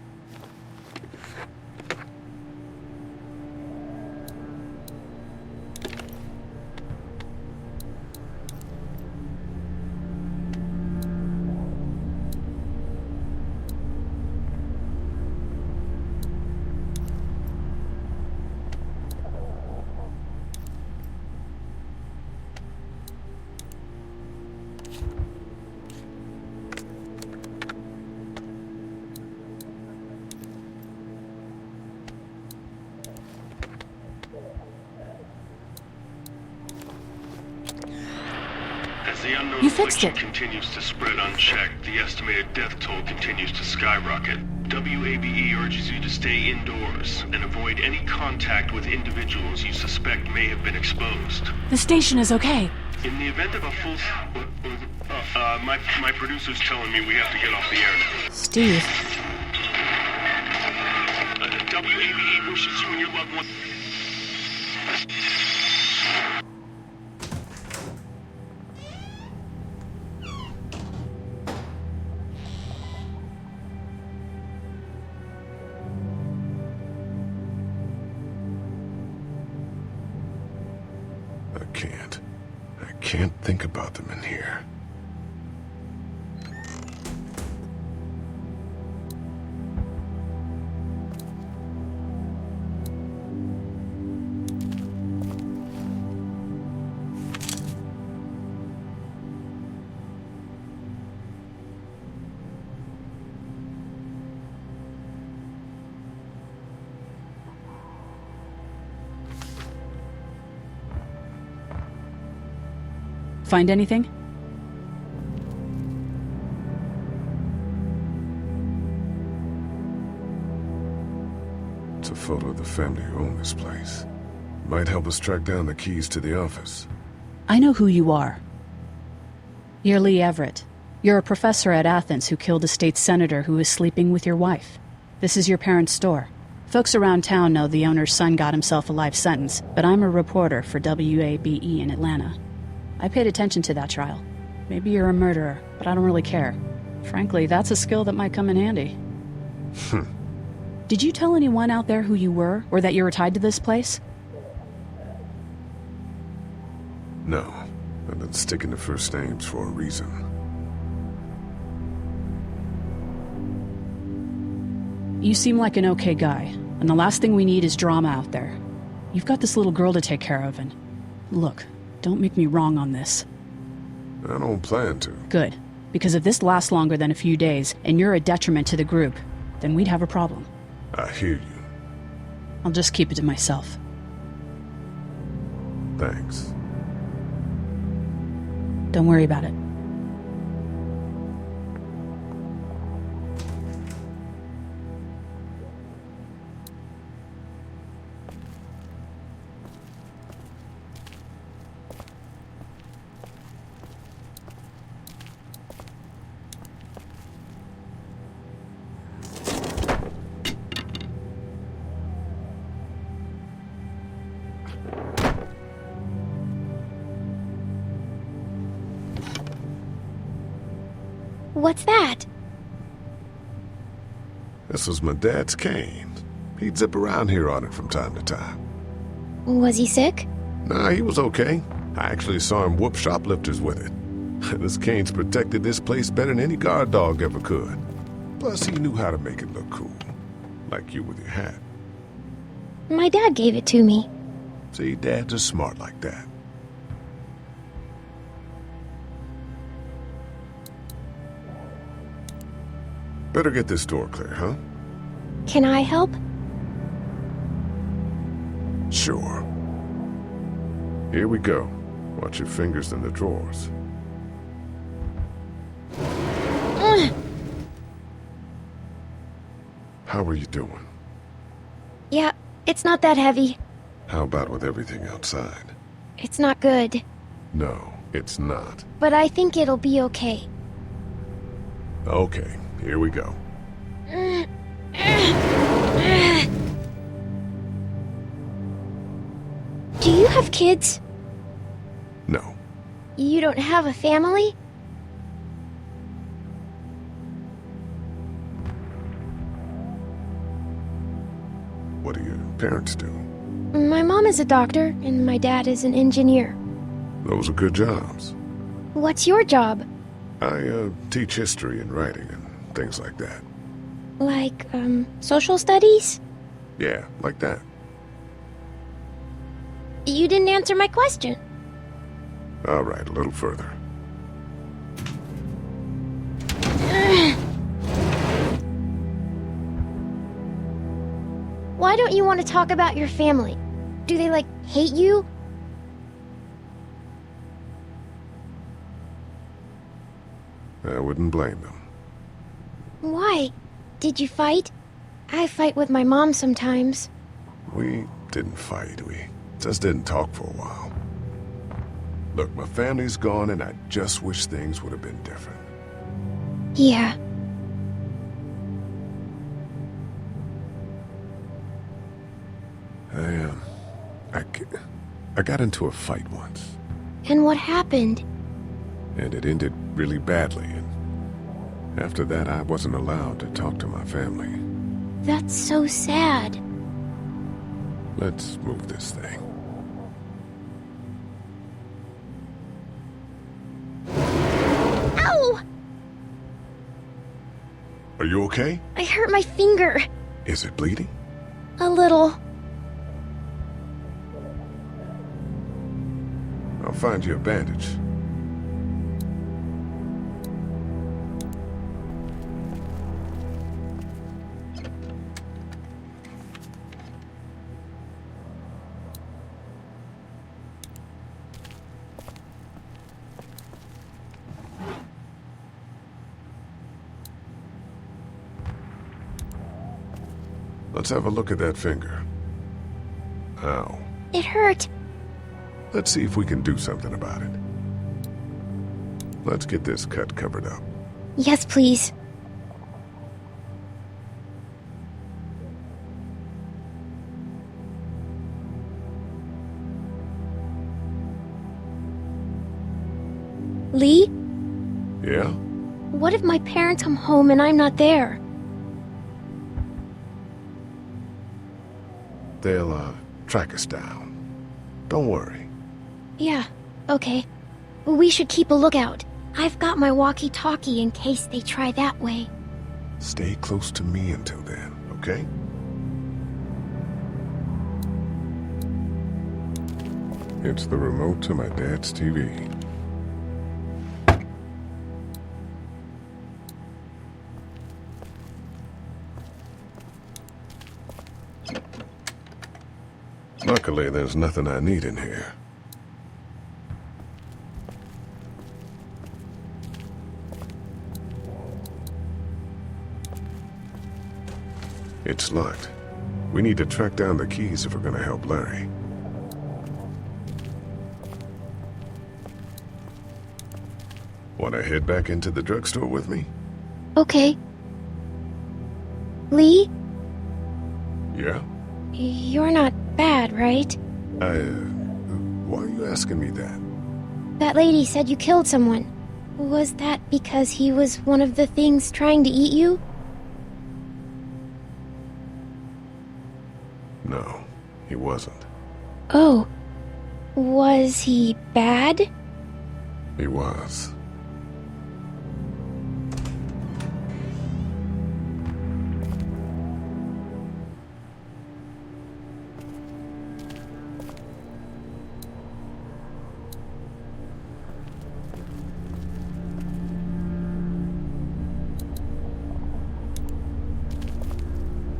You fixed it. Continues to spread unchecked. The estimated death toll continues to skyrocket. WABE urges you to stay indoors and avoid any contact with individuals you suspect may have been exposed. The station is okay. In the event of a full... my producer's telling me we have to get off the air now. Steve. WABE wishes you and your loved one... I can't think about them in here. Find anything? It's a photo of the family who own this place. Might help us track down the keys to the office. I know who you are. You're Lee Everett. You're a professor at Athens who killed a state senator who was sleeping with your wife. This is your parents' store. Folks around town know the owner's son got himself a life sentence, but I'm a reporter for WABE in Atlanta. I paid attention to that trial. Maybe you're a murderer, but I don't really care. Frankly, that's a skill that might come in handy. Did you tell anyone out there who you were, or that you were tied to this place? No. I've been sticking to first names for a reason. You seem like an okay guy, and the last thing we need is drama out there. You've got this little girl to take care of, and... Look, don't make me wrong on this. I don't plan to. Good. Because if this lasts longer than a few days, and you're a detriment to the group, then we'd have a problem. I hear you. I'll just keep it to myself. Thanks. Don't worry about it. What's that? This was my dad's cane. He'd zip around here on it from time to time. Was he sick? Nah, he was okay. I actually saw him whoop shoplifters with it. This cane's protected this place better than any guard dog ever could. Plus, he knew how to make it look cool. Like you with your hat. My dad gave it to me. See, dads are smart like that. Better get this door clear, huh? Can I help? Sure. Here we go. Watch your fingers in the drawers. How are you doing? Yeah, it's not that heavy. How about with everything outside? It's not good. No, it's not. But I think it'll be okay. Okay, here we go. Do you have kids? No. You don't have a family? What do your parents do? My mom is a doctor, and my dad is an engineer. Those are good jobs. What's your job? I teach history and writing and things like that. Like, social studies? Yeah, like that. You didn't answer my question. All right, a little further. Why don't you want to talk about your family? Do they, like, hate you? I wouldn't blame them. Why? Did you fight? I fight with my mom sometimes. We didn't fight. We just didn't talk for a while. Look, my family's gone, and I just wish things would have been different. Yeah. I got into a fight once. And what happened? And it ended really badly, and after that I wasn't allowed to talk to my family. That's so sad. Let's move this thing. Ow! Are you okay? I hurt my finger. Is it bleeding? A little. I'll find you a bandage. Let's have a look at that finger. Ow. It hurt. Let's see if we can do something about it. Let's get this cut covered up. Yes, please. Lee? Yeah? What if my parents come home and I'm not there? They'll, track us down. Don't worry. Yeah, okay. We should keep a lookout. I've got my walkie-talkie in case they try that way. Stay close to me until then, okay? It's the remote to my dad's TV. Luckily, there's nothing I need in here. It's locked. We need to track down the keys if we're gonna help Larry. Wanna head back into the drugstore with me? Okay. Lee? Yeah? You're not bad, right? Why are you asking me that? That lady said you killed someone. Was that because he was one of the things trying to eat you? No, he wasn't. Oh. Was he bad? He was.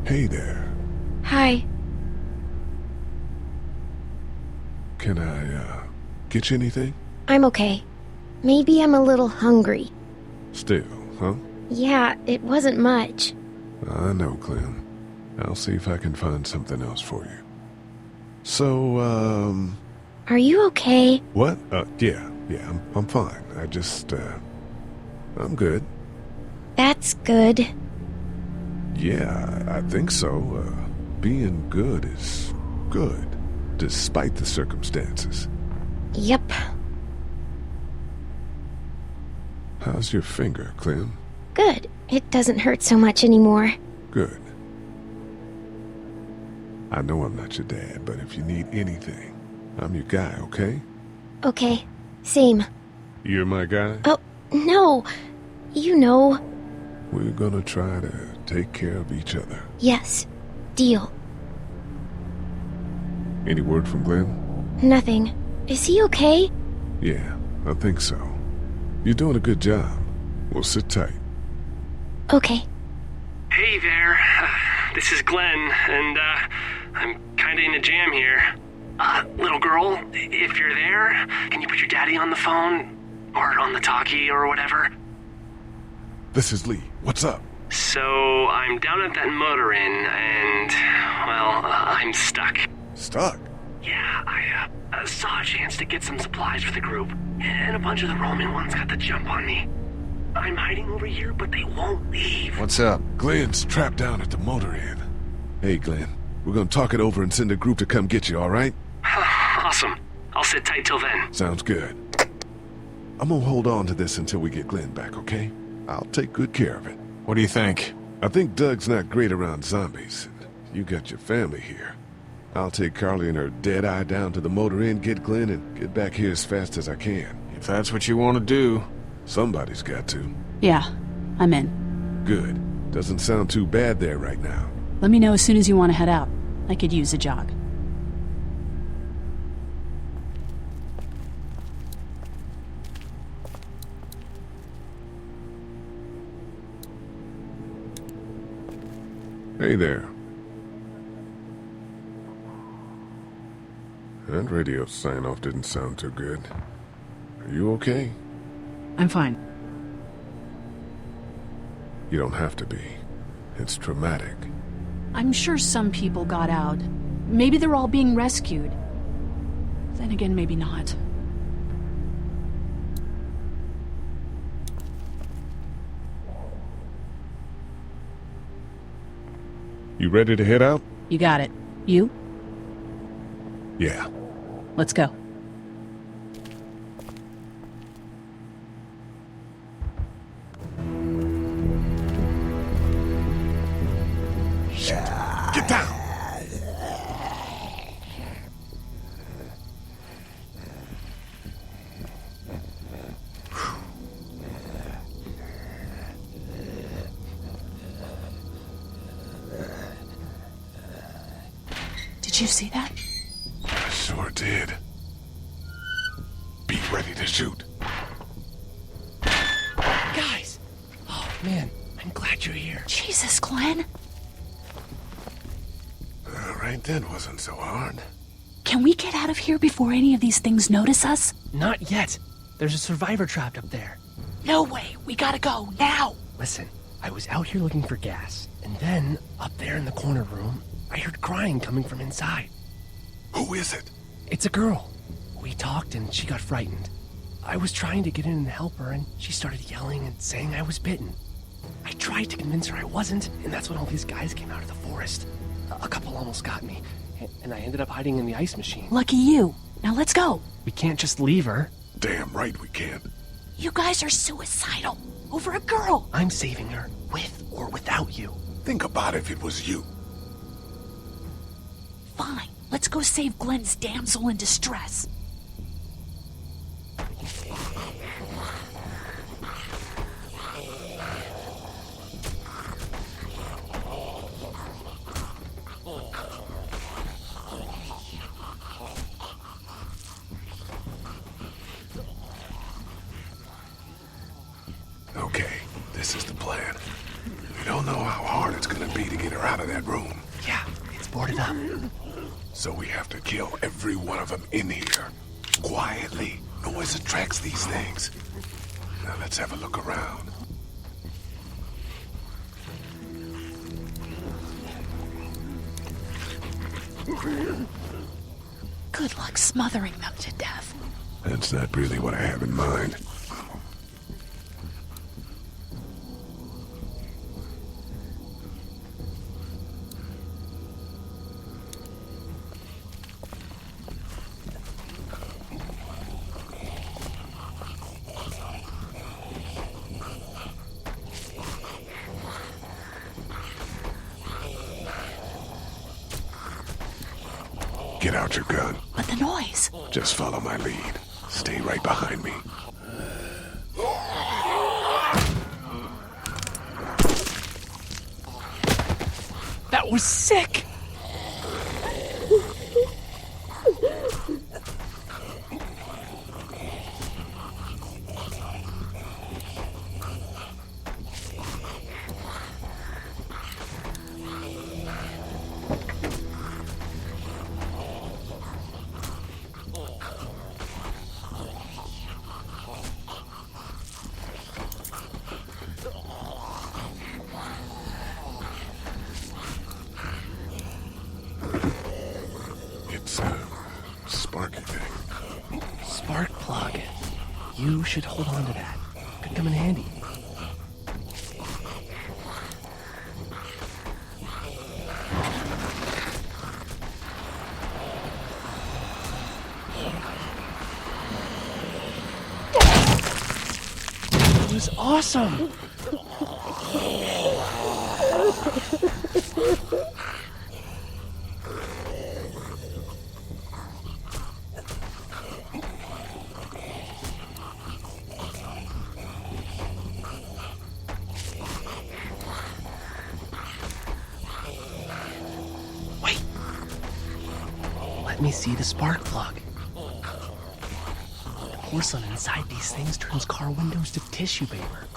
Hey there. Hi. Can I, get you anything? I'm okay. Maybe I'm a little hungry. Still, huh? Yeah, it wasn't much. I know, Glenn. I'll see if I can find something else for you. So, Are you okay? What? Yeah, I'm fine. I just, I'm good. That's good. Yeah, I think so. Being good is good, despite the circumstances. Yep. How's your finger, Clem? Good. It doesn't hurt so much anymore. Good. I know I'm not your dad, but if you need anything, I'm your guy, okay? Okay. Same. You're my guy? Oh, no. You know. We're gonna try to take care of each other. Yes. Deal. Any word from Glenn? Nothing. Is he okay? Yeah, I think so. You're doing a good job. We'll sit tight. Okay. Hey there. This is Glenn, and, I'm kinda in a jam here. Little girl, if you're there, can you put your daddy on the phone? Or on the talkie, or whatever? This is Lee. What's up? So, I'm down at that motor inn, and, well, I'm stuck. Stuck? Yeah, I saw a chance to get some supplies for the group, and a bunch of the Roman ones got the jump on me. I'm hiding over here, but they won't leave. What's up? Glenn's trapped down at the motor inn. Hey, Glenn, we're gonna talk it over and send a group to come get you, all right? Awesome. I'll sit tight till then. Sounds good. I'm gonna hold on to this until we get Glenn back, okay? I'll take good care of it. What do you think? I think Doug's not great around zombies. You got your family here. I'll take Carly and her dead eye down to the motor inn, get Glenn, and get back here as fast as I can. If that's what you want to do. Somebody's got to. Yeah, I'm in. Good. Doesn't sound too bad there right now. Let me know as soon as you want to head out. I could use a jog. Hey there. That radio sign-off didn't sound too good. Are you okay? I'm fine. You don't have to be. It's traumatic. I'm sure some people got out. Maybe they're all being rescued. Then again, maybe not. You ready to head out? You got it. You? Yeah. Let's go. Did you see that? I sure did. Be ready to shoot. Guys! Oh, man, I'm glad you're here. Jesus, Glenn. Right then wasn't so hard. Can we get out of here before any of these things notice us? Not yet. There's a survivor trapped up there. No way. We gotta go, now. Listen, I was out here looking for gas, and then, up there in the corner room, I heard crying coming from inside. Who is it? It's a girl. We talked and she got frightened. I was trying to get in and help her, and she started yelling and saying I was bitten. I tried to convince her I wasn't, and that's when all these guys came out of the forest. A couple almost got me, and I ended up hiding in the ice machine. Lucky you. Now let's go. We can't just leave her. Damn right we can't. You guys are suicidal. Over a girl. I'm saving her, with or without you. Think about if it was you. Fine. Let's go save Glenn's damsel in distress. Okay, this is the plan. We don't know how hard it's gonna be to get her out of that room. Yeah, it's boarded up. So we have to kill every one of them in here. Quietly. Noise attracts these things. Now let's have a look around. Good luck smothering them to death. That's not really what I have in mind. Get out your gun. But the noise. Just follow my lead. Stay right behind me. That was sick! Sparky thing. Spark plug. You should hold on to that. Could come in handy. It was awesome! Let me see the spark plug. The porcelain inside these things turns car windows to tissue paper.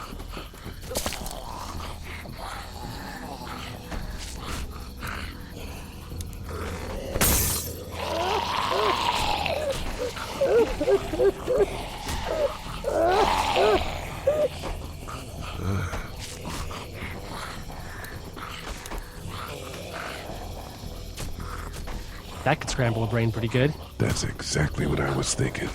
That could scramble a brain pretty good. That's exactly what I was thinking.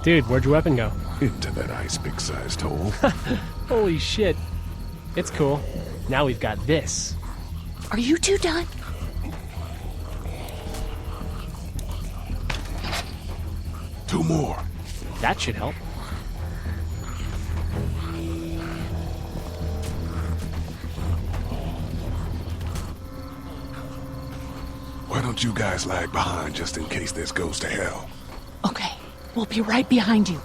Dude, where'd your weapon go? Into that ice big-sized hole. Holy shit. It's cool. Now we've got this. Are you two done? Two more. That should help. Why don't you guys lag behind just in case this goes to hell? Okay, we'll be right behind you.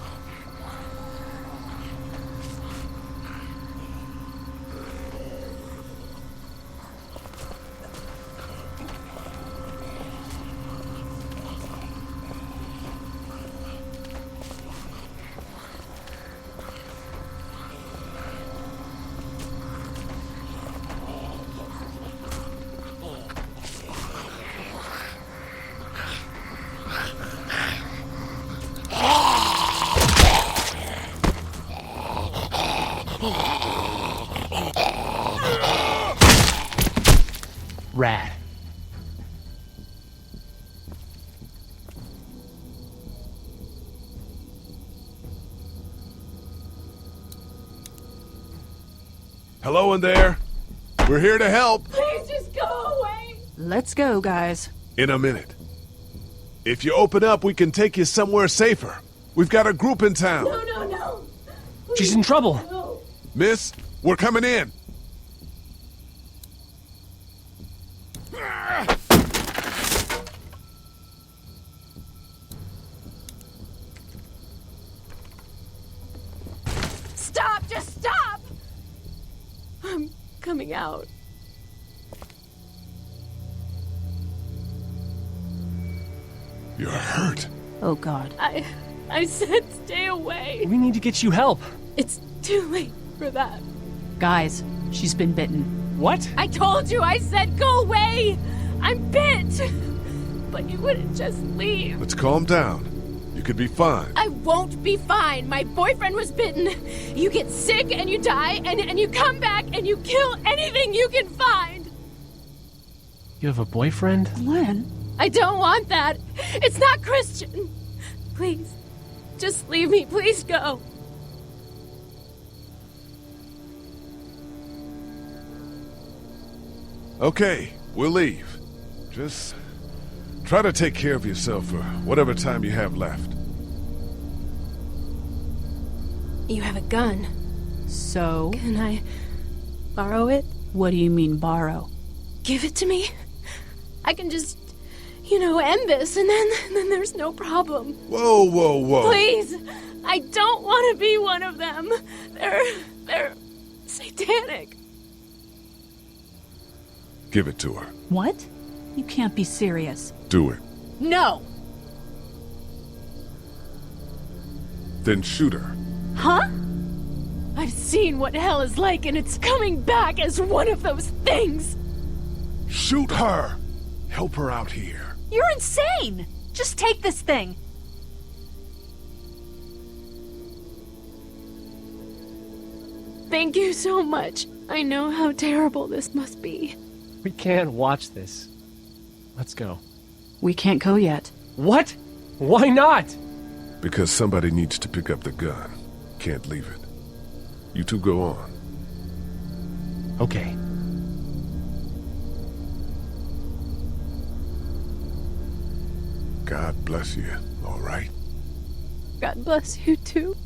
Rad. Hello in there. We're here to help. Please just go away. Let's go, guys. In a minute. If you open up, we can take you somewhere safer. We've got a group in town. No. She's in trouble. No. Miss, we're coming in. Stop, just stop. I'm coming out. You're hurt. Oh, God. I said stay away. We need to get you help. It's too late for that. Guys, she's been bitten. What? I told you, I said go away. I'm bit. But you wouldn't just leave. Let's calm down. You could be fine. I won't be fine. My boyfriend was bitten. You get sick and you die, and you come back and you kill anything you can find. You have a boyfriend? Len? I don't want that. It's not Christian. Please, just leave me. Please go. Okay, we'll leave. Just try to take care of yourself for whatever time you have left. You have a gun. So? Can I borrow it? What do you mean, borrow? Give it to me. I can just, end this, and then there's no problem. Whoa. Please, I don't want to be one of them. They're satanic. Give it to her. What? You can't be serious. Do it. No. Then shoot her. Huh? I've seen what hell is like, and it's coming back as one of those things. Shoot her! Help her out here. You're insane! Just take this thing. Thank you so much. I know how terrible this must be. We can't watch this. Let's go. We can't go yet. What? Why not? Because somebody needs to pick up the gun. Can't leave it. You two go on. Okay. God bless you, all right? God bless you too.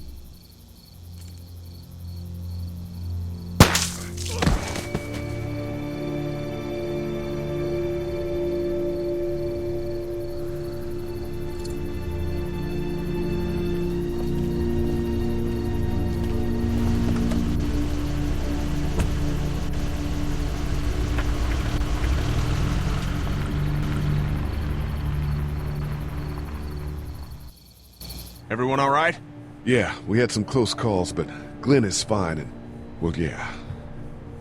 Everyone all right? Yeah, we had some close calls, but Glenn is fine and, well, yeah,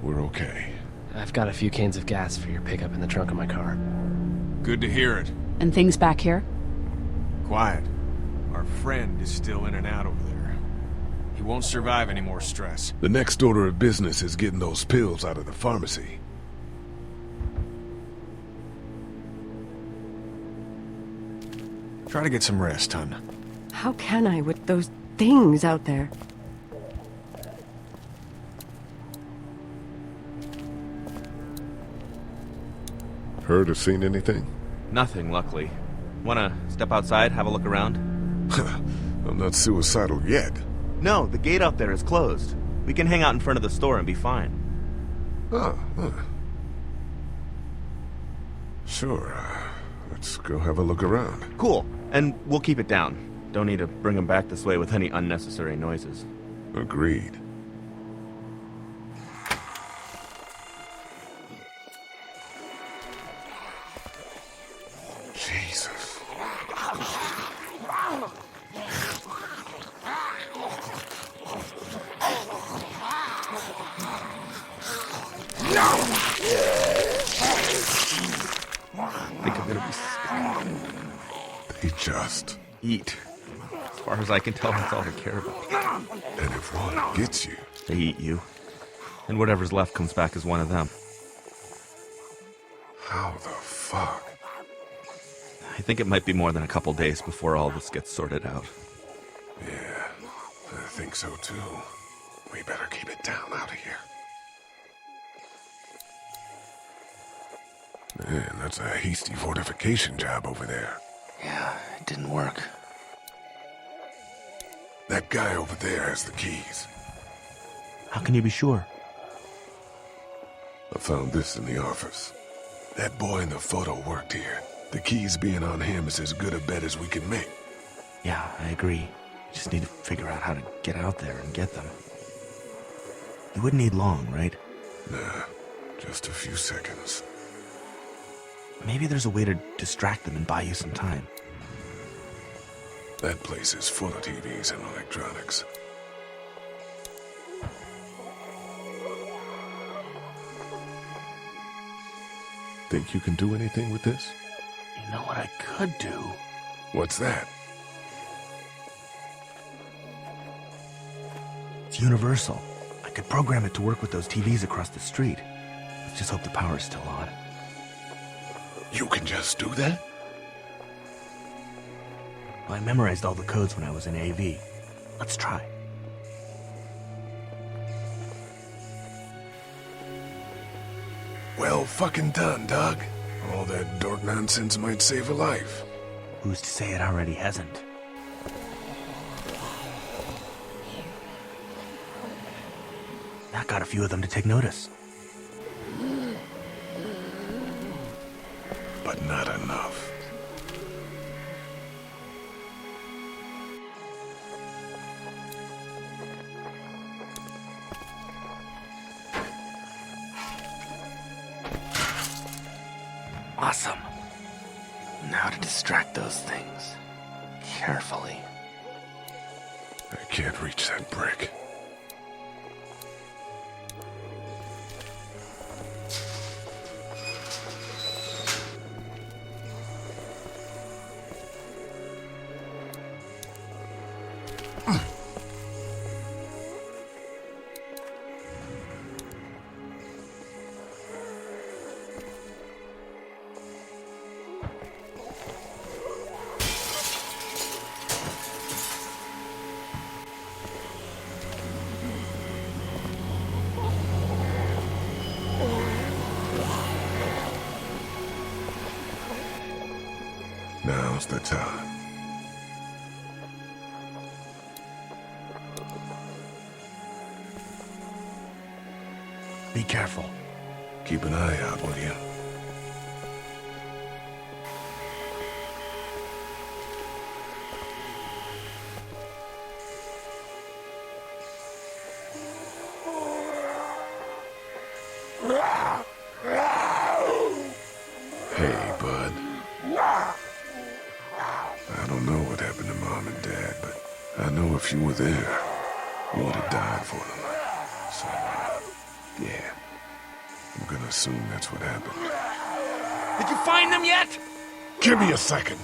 we're okay. I've got a few cans of gas for your pickup in the trunk of my car. Good to hear it. And things back here? Quiet. Our friend is still in and out over there. He won't survive any more stress. The next order of business is getting those pills out of the pharmacy. Try to get some rest, hon. How can I with those things out there? Heard or seen anything? Nothing, luckily. Wanna step outside, have a look around? I'm not suicidal yet. No, the gate out there is closed. We can hang out in front of the store and be fine. Sure. Let's go have a look around. Cool. And we'll keep it down. Don't need to bring him back this way with any unnecessary noises. Agreed. Jesus. Think I'm gonna be... They just eat. As far as I can tell, that's all they care about. And if one gets you... They eat you. And whatever's left comes back as one of them. How the fuck? I think it might be more than a couple days before all this gets sorted out. Yeah, I think so too. We better keep it down out of here. Man, that's a hasty fortification job over there. Yeah, it didn't work. That guy over there has the keys. How can you be sure? I found this in the office. That boy in the photo worked here. The keys being on him is as good a bet as we can make. Yeah, I agree. Just need to figure out how to get out there and get them. You wouldn't need long, right? Nah, just a few seconds. Maybe there's a way to distract them and buy you some time. That place is full of TVs and electronics. Think you can do anything with this? You know what I could do? What's that? It's universal. I could program it to work with those TVs across the street. Let's just hope the power's still on. You can just do that? Well, I memorized all the codes when I was in AV. Let's try. Well fucking done, Doug. All that dork nonsense might save a life. Who's to say it already hasn't? That got a few of them to take notice. But not enough. Awesome. Now to distract those things. Carefully. I can't reach that brick. Now's the time. Be careful. Keep an eye out, will you? Hey, bud. I don't know what happened to Mom and Dad, but I know if you were there, you would have died for them. So, yeah. I'm gonna assume that's what happened. Did you find them yet? Give me a second.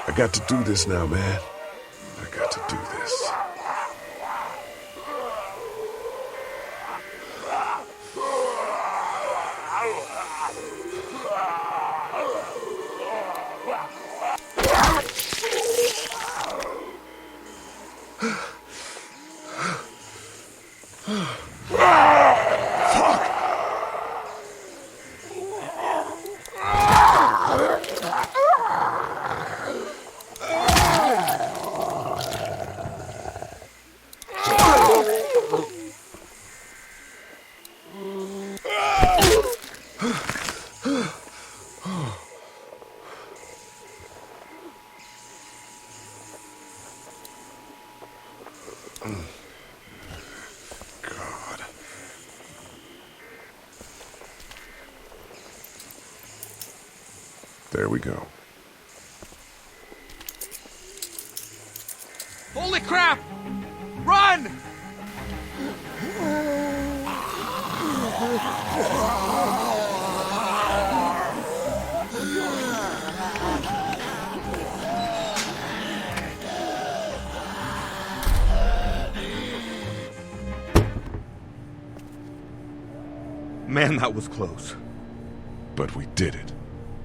I got to do this now, man. I got to do this. God. There we go. Holy crap! Run! Man, that was close. But we did it.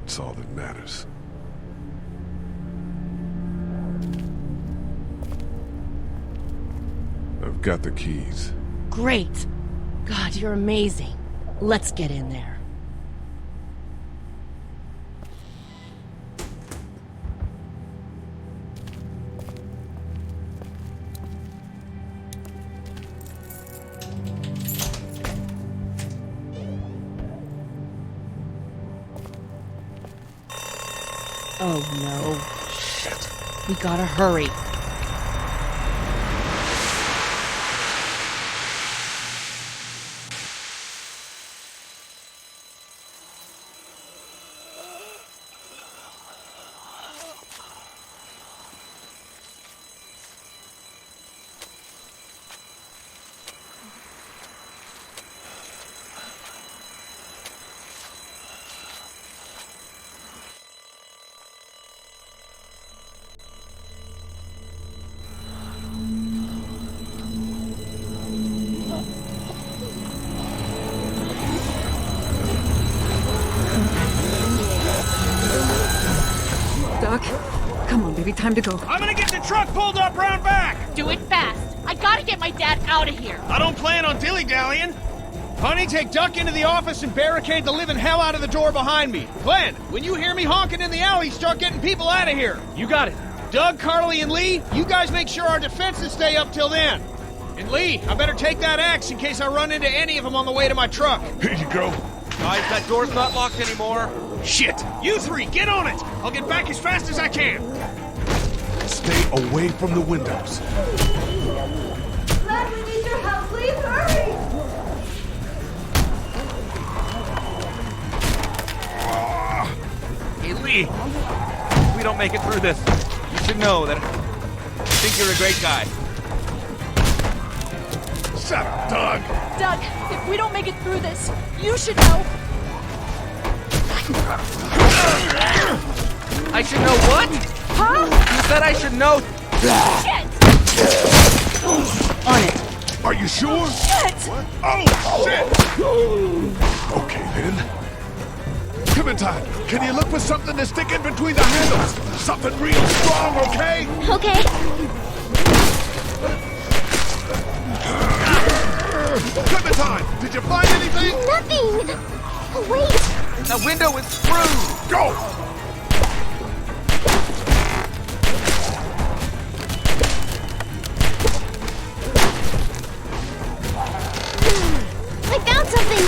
It's all that matters. I've got the keys. Great. God, you're amazing. Let's get in there. Oh no. Shit. We gotta hurry. Doc, come on, baby, time to go. I'm gonna get the truck pulled up round back! Do it fast. I gotta get my dad out of here. I don't plan on dilly-dallying. Honey, take Duck into the office and barricade the living hell out of the door behind me. Glenn, when you hear me honking in the alley, start getting people out of here. You got it. Doug, Carly, and Lee, you guys make sure our defenses stay up till then. And Lee, I better take that axe in case I run into any of them on the way to my truck. Here you go. Guys, that door's not locked anymore. Shit! You three, get on it! I'll get back as fast as I can. Stay away from the windows. Glenn, we need your help. Please hurry! Hey, Lee, if we don't make it through this, you should know that I think you're a great guy. Shut up, Doug! Doug, if we don't make it through this, you should know. I should know what? Huh? You said I should know. Shit! On it. Are you sure? Shit! What? Oh, shit! Okay, then. Clementine, can you look for something to stick in between the handles? Something real strong, okay? Okay. Clementine, did you find anything? Nothing! Wait! The window is through! Go! I found something!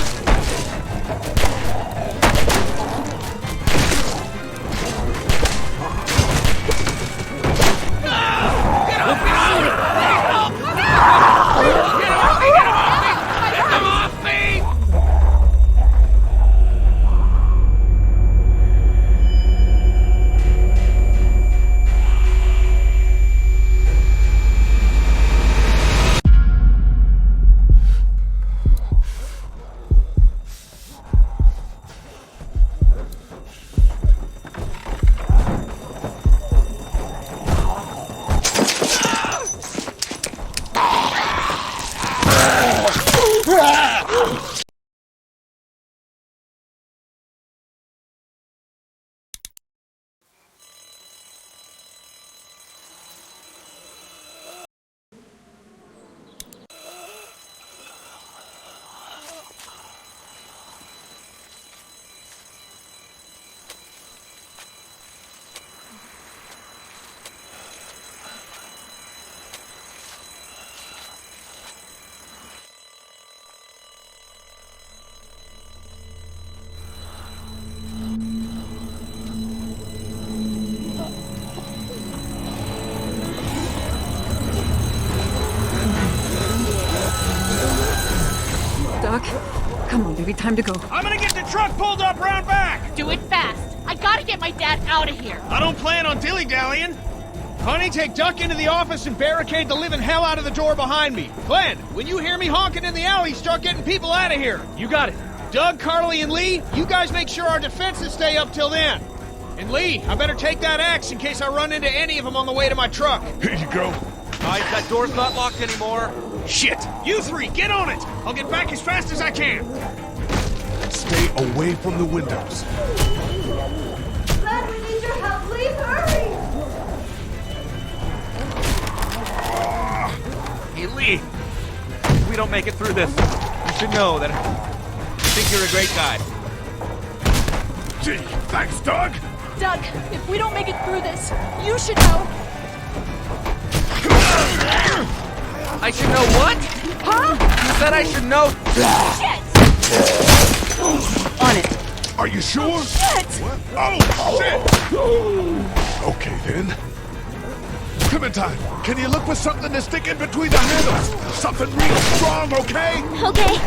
Doc. Come on, baby, time to go. I'm gonna get the truck pulled up round back! Do it fast. I gotta get my dad out of here. I don't plan on dilly-dallying. Honey, take Duck into the office and barricade the living hell out of the door behind me. Glenn, when you hear me honking in the alley, start getting people out of here. You got it. Doug, Carly, and Lee, you guys make sure our defenses stay up till then. And Lee, I better take that axe in case I run into any of them on the way to my truck. Here you go. Guys, that door's not locked anymore. Shit! You three, get on it! I'll get back as fast as I can. Stay away from the windows. Glenn, we need your help. Please hurry. Hey, Lee. If we don't make it through this, you should know that I think you're a great guy. Gee, thanks, Doug. Doug, if we don't make it through this, you should know. I should know what? Huh? You said I should know. Shit! On it. Are you sure? Shit! What? Oh, shit! Okay, then. Clementine, can you look for something to stick in between the handles? Something real strong, okay? Okay.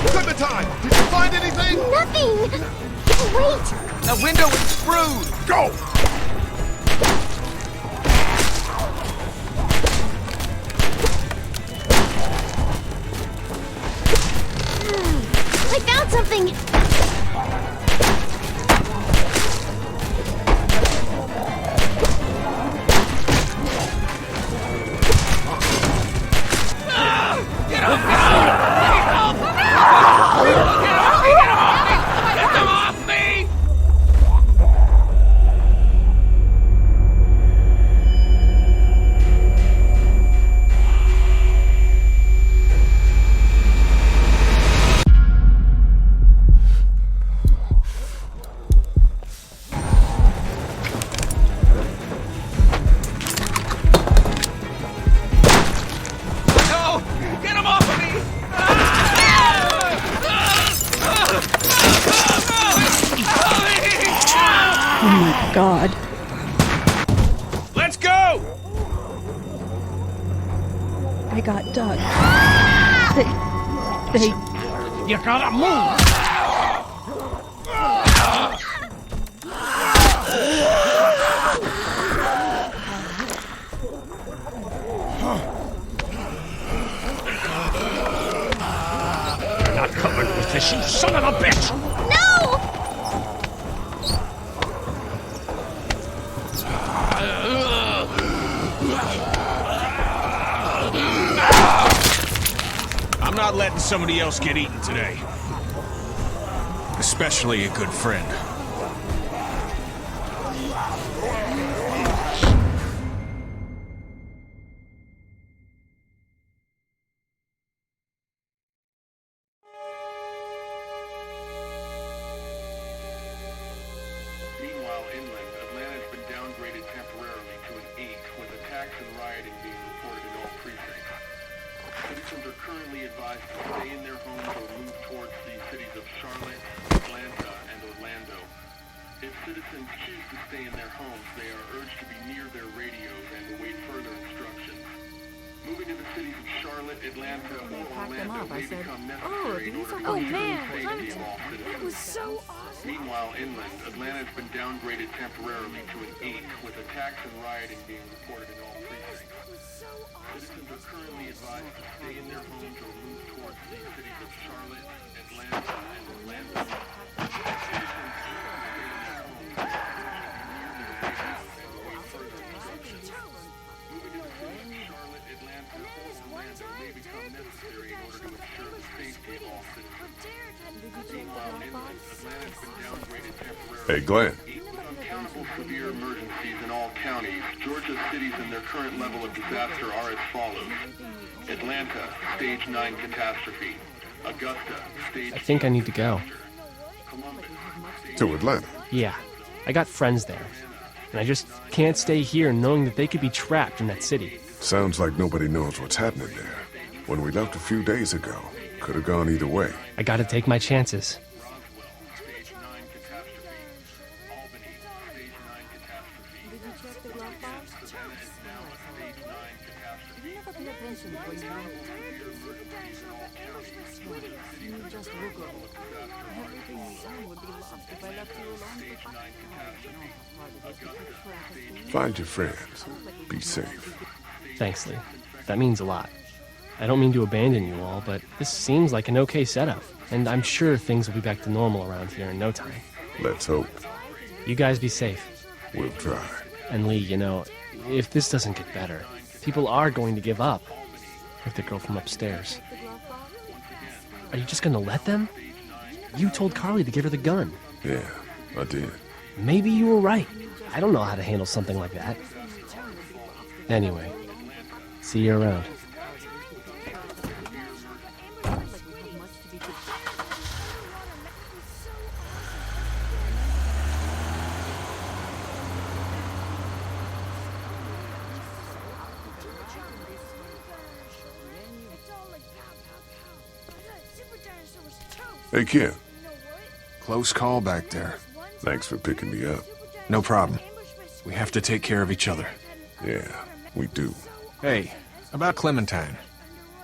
Clementine, did you find anything? Nothing. Wait. That window is screwed. Go! I found something. God. Let's go! I got Doug. They... You gotta move! You're not coming with this, you son of a bitch! No! I'm not letting somebody else get eaten today. Especially a good friend. Meanwhile, inland, Atlanta has been downgraded temporarily to an 8, with attacks and rioting being reported in all precincts. Citizens are currently advised to stay in their homes or move towards the cities of Charlotte, Atlanta, and Orlando. If citizens choose to stay in their homes, they are urged to be near their radios and await further instructions. Moving to the cities of Charlotte, Atlanta, or Orlando may become necessary in order to ensure the safety of all citizens. That was so awesome. Meanwhile, inland, Atlanta has been downgraded temporarily to an 8, with attacks and rioting being reported in all precincts. Citizens are currently advised to stay in their homes or move towards the cities of Charlotte, Atlanta, and Orlando. May become necessary in order to ensure the safety of all citizens. Meanwhile, inland, Atlanta has been downgraded temporarily. Hey, Glenn. With uncountable severe emergencies in all counties, Georgia's cities and their current level of disaster are as follows. Atlanta, Stage 9 catastrophe. Augusta, Stage... I think I need to go. To Atlanta? Yeah. I got friends there. And I just can't stay here knowing that they could be trapped in that city. Sounds like nobody knows what's happening there. When we left a few days ago, could have gone either way. I gotta take my chances. attention before you drink it. You just look over it. Everything we own would be lost if I left you alone for 5 minutes. Find your friends. Be safe. Thanks, Lee. That means a lot. I don't mean to abandon you all, but this seems like an okay setup, and I'm sure things will be back to normal around here in no time. Let's hope. You guys be safe. We'll try. And Lee, you know, if this doesn't get better, people are going to give up. Like the girl from upstairs. Are you just gonna let them? You told Carly to give her the gun. Yeah, I did. Maybe you were right. I don't know how to handle something like that. Anyway, see you around. Hey, Ken. Close call back there. Thanks for picking me up. No problem. We have to take care of each other. Yeah, we do. Hey, about Clementine.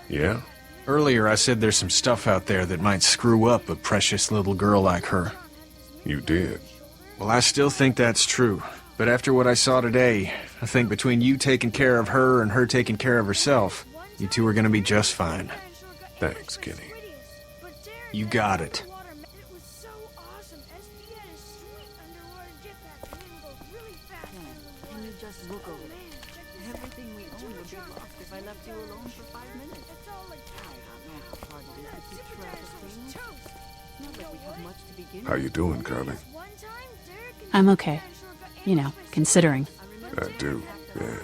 Yeah? Earlier I said there's some stuff out there that might screw up a precious little girl like her. You did. Well, I still think that's true. But after what I saw today, I think between you taking care of her and her taking care of herself, you two are gonna be just fine. Thanks, Kenny. You got it. Can you just look over it? Everything we own would be lost if I left you alone for 5 minutes. I don't know how hard it is to keep track of things. Not like we have much to begin with. How you doing, Carly? I'm okay. You know, considering. I do, yeah.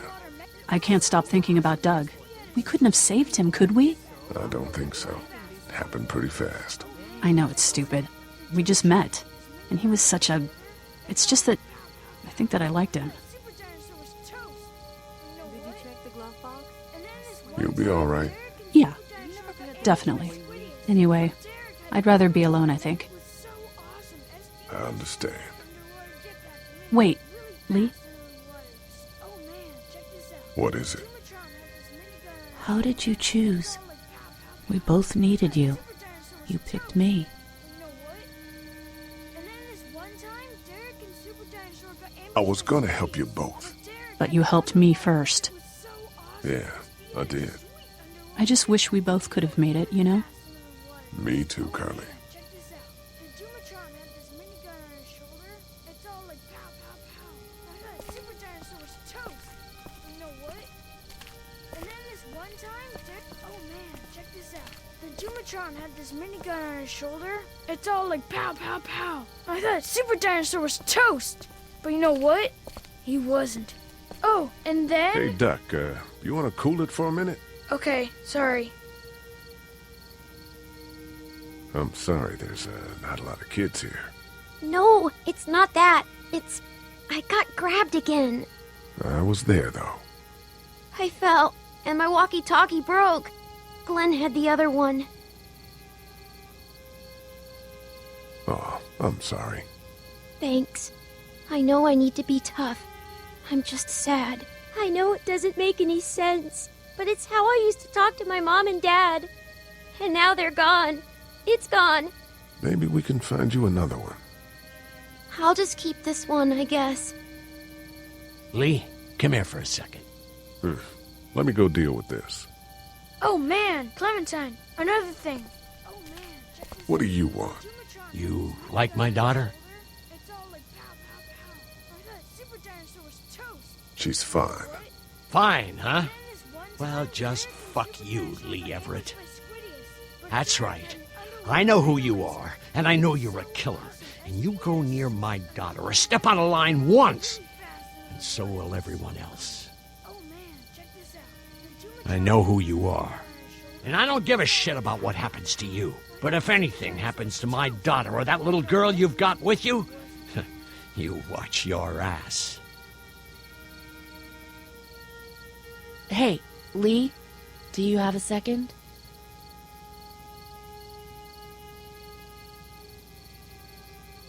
I can't stop thinking about Doug. We couldn't have saved him, could we? I don't think so. Happened pretty fast. I know it's stupid. We just met. And he was such a... It's just that... I think that I liked him. You'll be all right. Yeah, definitely. Anyway, I'd rather be alone, I think. I understand. Wait, Lee? What is it? How did you choose? We both needed you. You picked me. I was gonna help you both. But you helped me first. Yeah, I did. I just wish we both could have made it, you know? Me too, Carly. Had this minigun on his shoulder. It's all like pow, pow, pow. I thought Super Dinosaur was toast. But you know what? He wasn't. Oh, and then... Hey, Duck, you want to cool it for a minute? Okay, sorry. I'm sorry, there's not a lot of kids here. No, it's not that. It's... I got grabbed again. I was there, though. I fell, and my walkie-talkie broke. Glenn had the other one. Oh, I'm sorry. Thanks. I know I need to be tough. I'm just sad. I know it doesn't make any sense, but it's how I used to talk to my mom and dad. And now they're gone. It's gone. Maybe we can find you another one. I'll just keep this one, I guess. Lee, come here for a second. Let me go deal with this. Oh man, Clementine, another thing. What do you want? You like my daughter? She's fine. Fine, huh? Well, just fuck you, Lee Everett. That's right. I know who you are, and I know you're a killer. And you go near my daughter or step on a line once, and so will everyone else. I know who you are. And I don't give a shit about what happens to you. But if anything happens to my daughter or that little girl you've got with you, you watch your ass. Hey, Lee, do you have a second?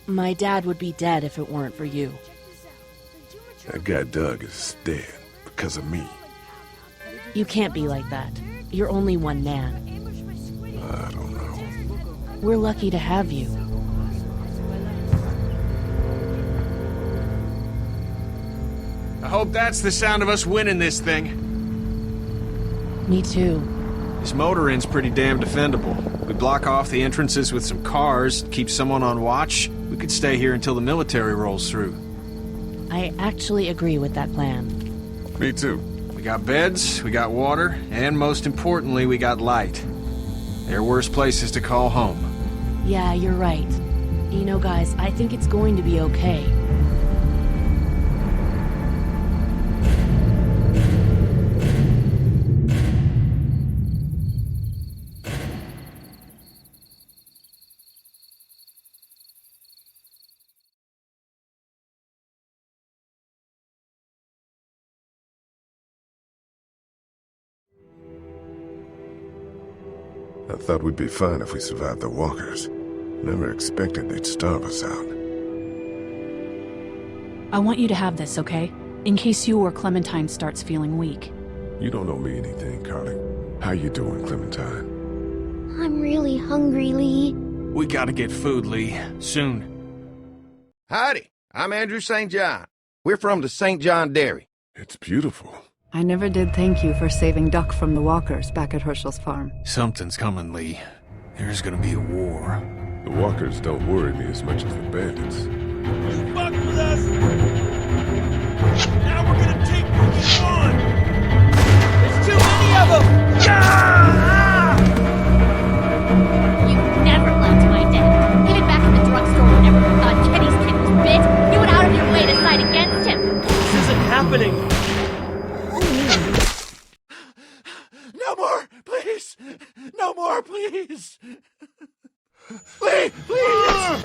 My dad would be dead if it weren't for you. That guy Doug is dead because of me. You can't be like that. You're only one man. I don't know. We're lucky to have you. I hope that's the sound of us winning this thing. Me too. This motor inn's pretty damn defendable. We block off the entrances with some cars, keep someone on watch. We could stay here until the military rolls through. I actually agree with that plan. Me too. We got beds, we got water, and most importantly, we got light. There are worse places to call home. Yeah, you're right. You know, guys, I think it's going to be okay. I thought we'd be fine if we survived the walkers. Never expected they'd starve us out. I want you to have this, okay? In case you or Clementine starts feeling weak. You don't owe me anything, Carly. How you doing, Clementine? I'm really hungry, Lee. We gotta get food, Lee. Soon. Howdy, I'm Andrew St. John. We're from the St. John Dairy. It's beautiful. I never did thank you for saving Duck from the walkers back at Herschel's farm. Something's coming, Lee. There's gonna be a war. The walkers don't worry me as much as the bandits. You fucked with us! Now we're gonna take what we want! There's too many of them! You never liked my dad. Even back in the drugstore whenever you thought Kenny's kid was bit, you went out of your way to side against him. This isn't happening! No more, please! No more, please! Lee, please!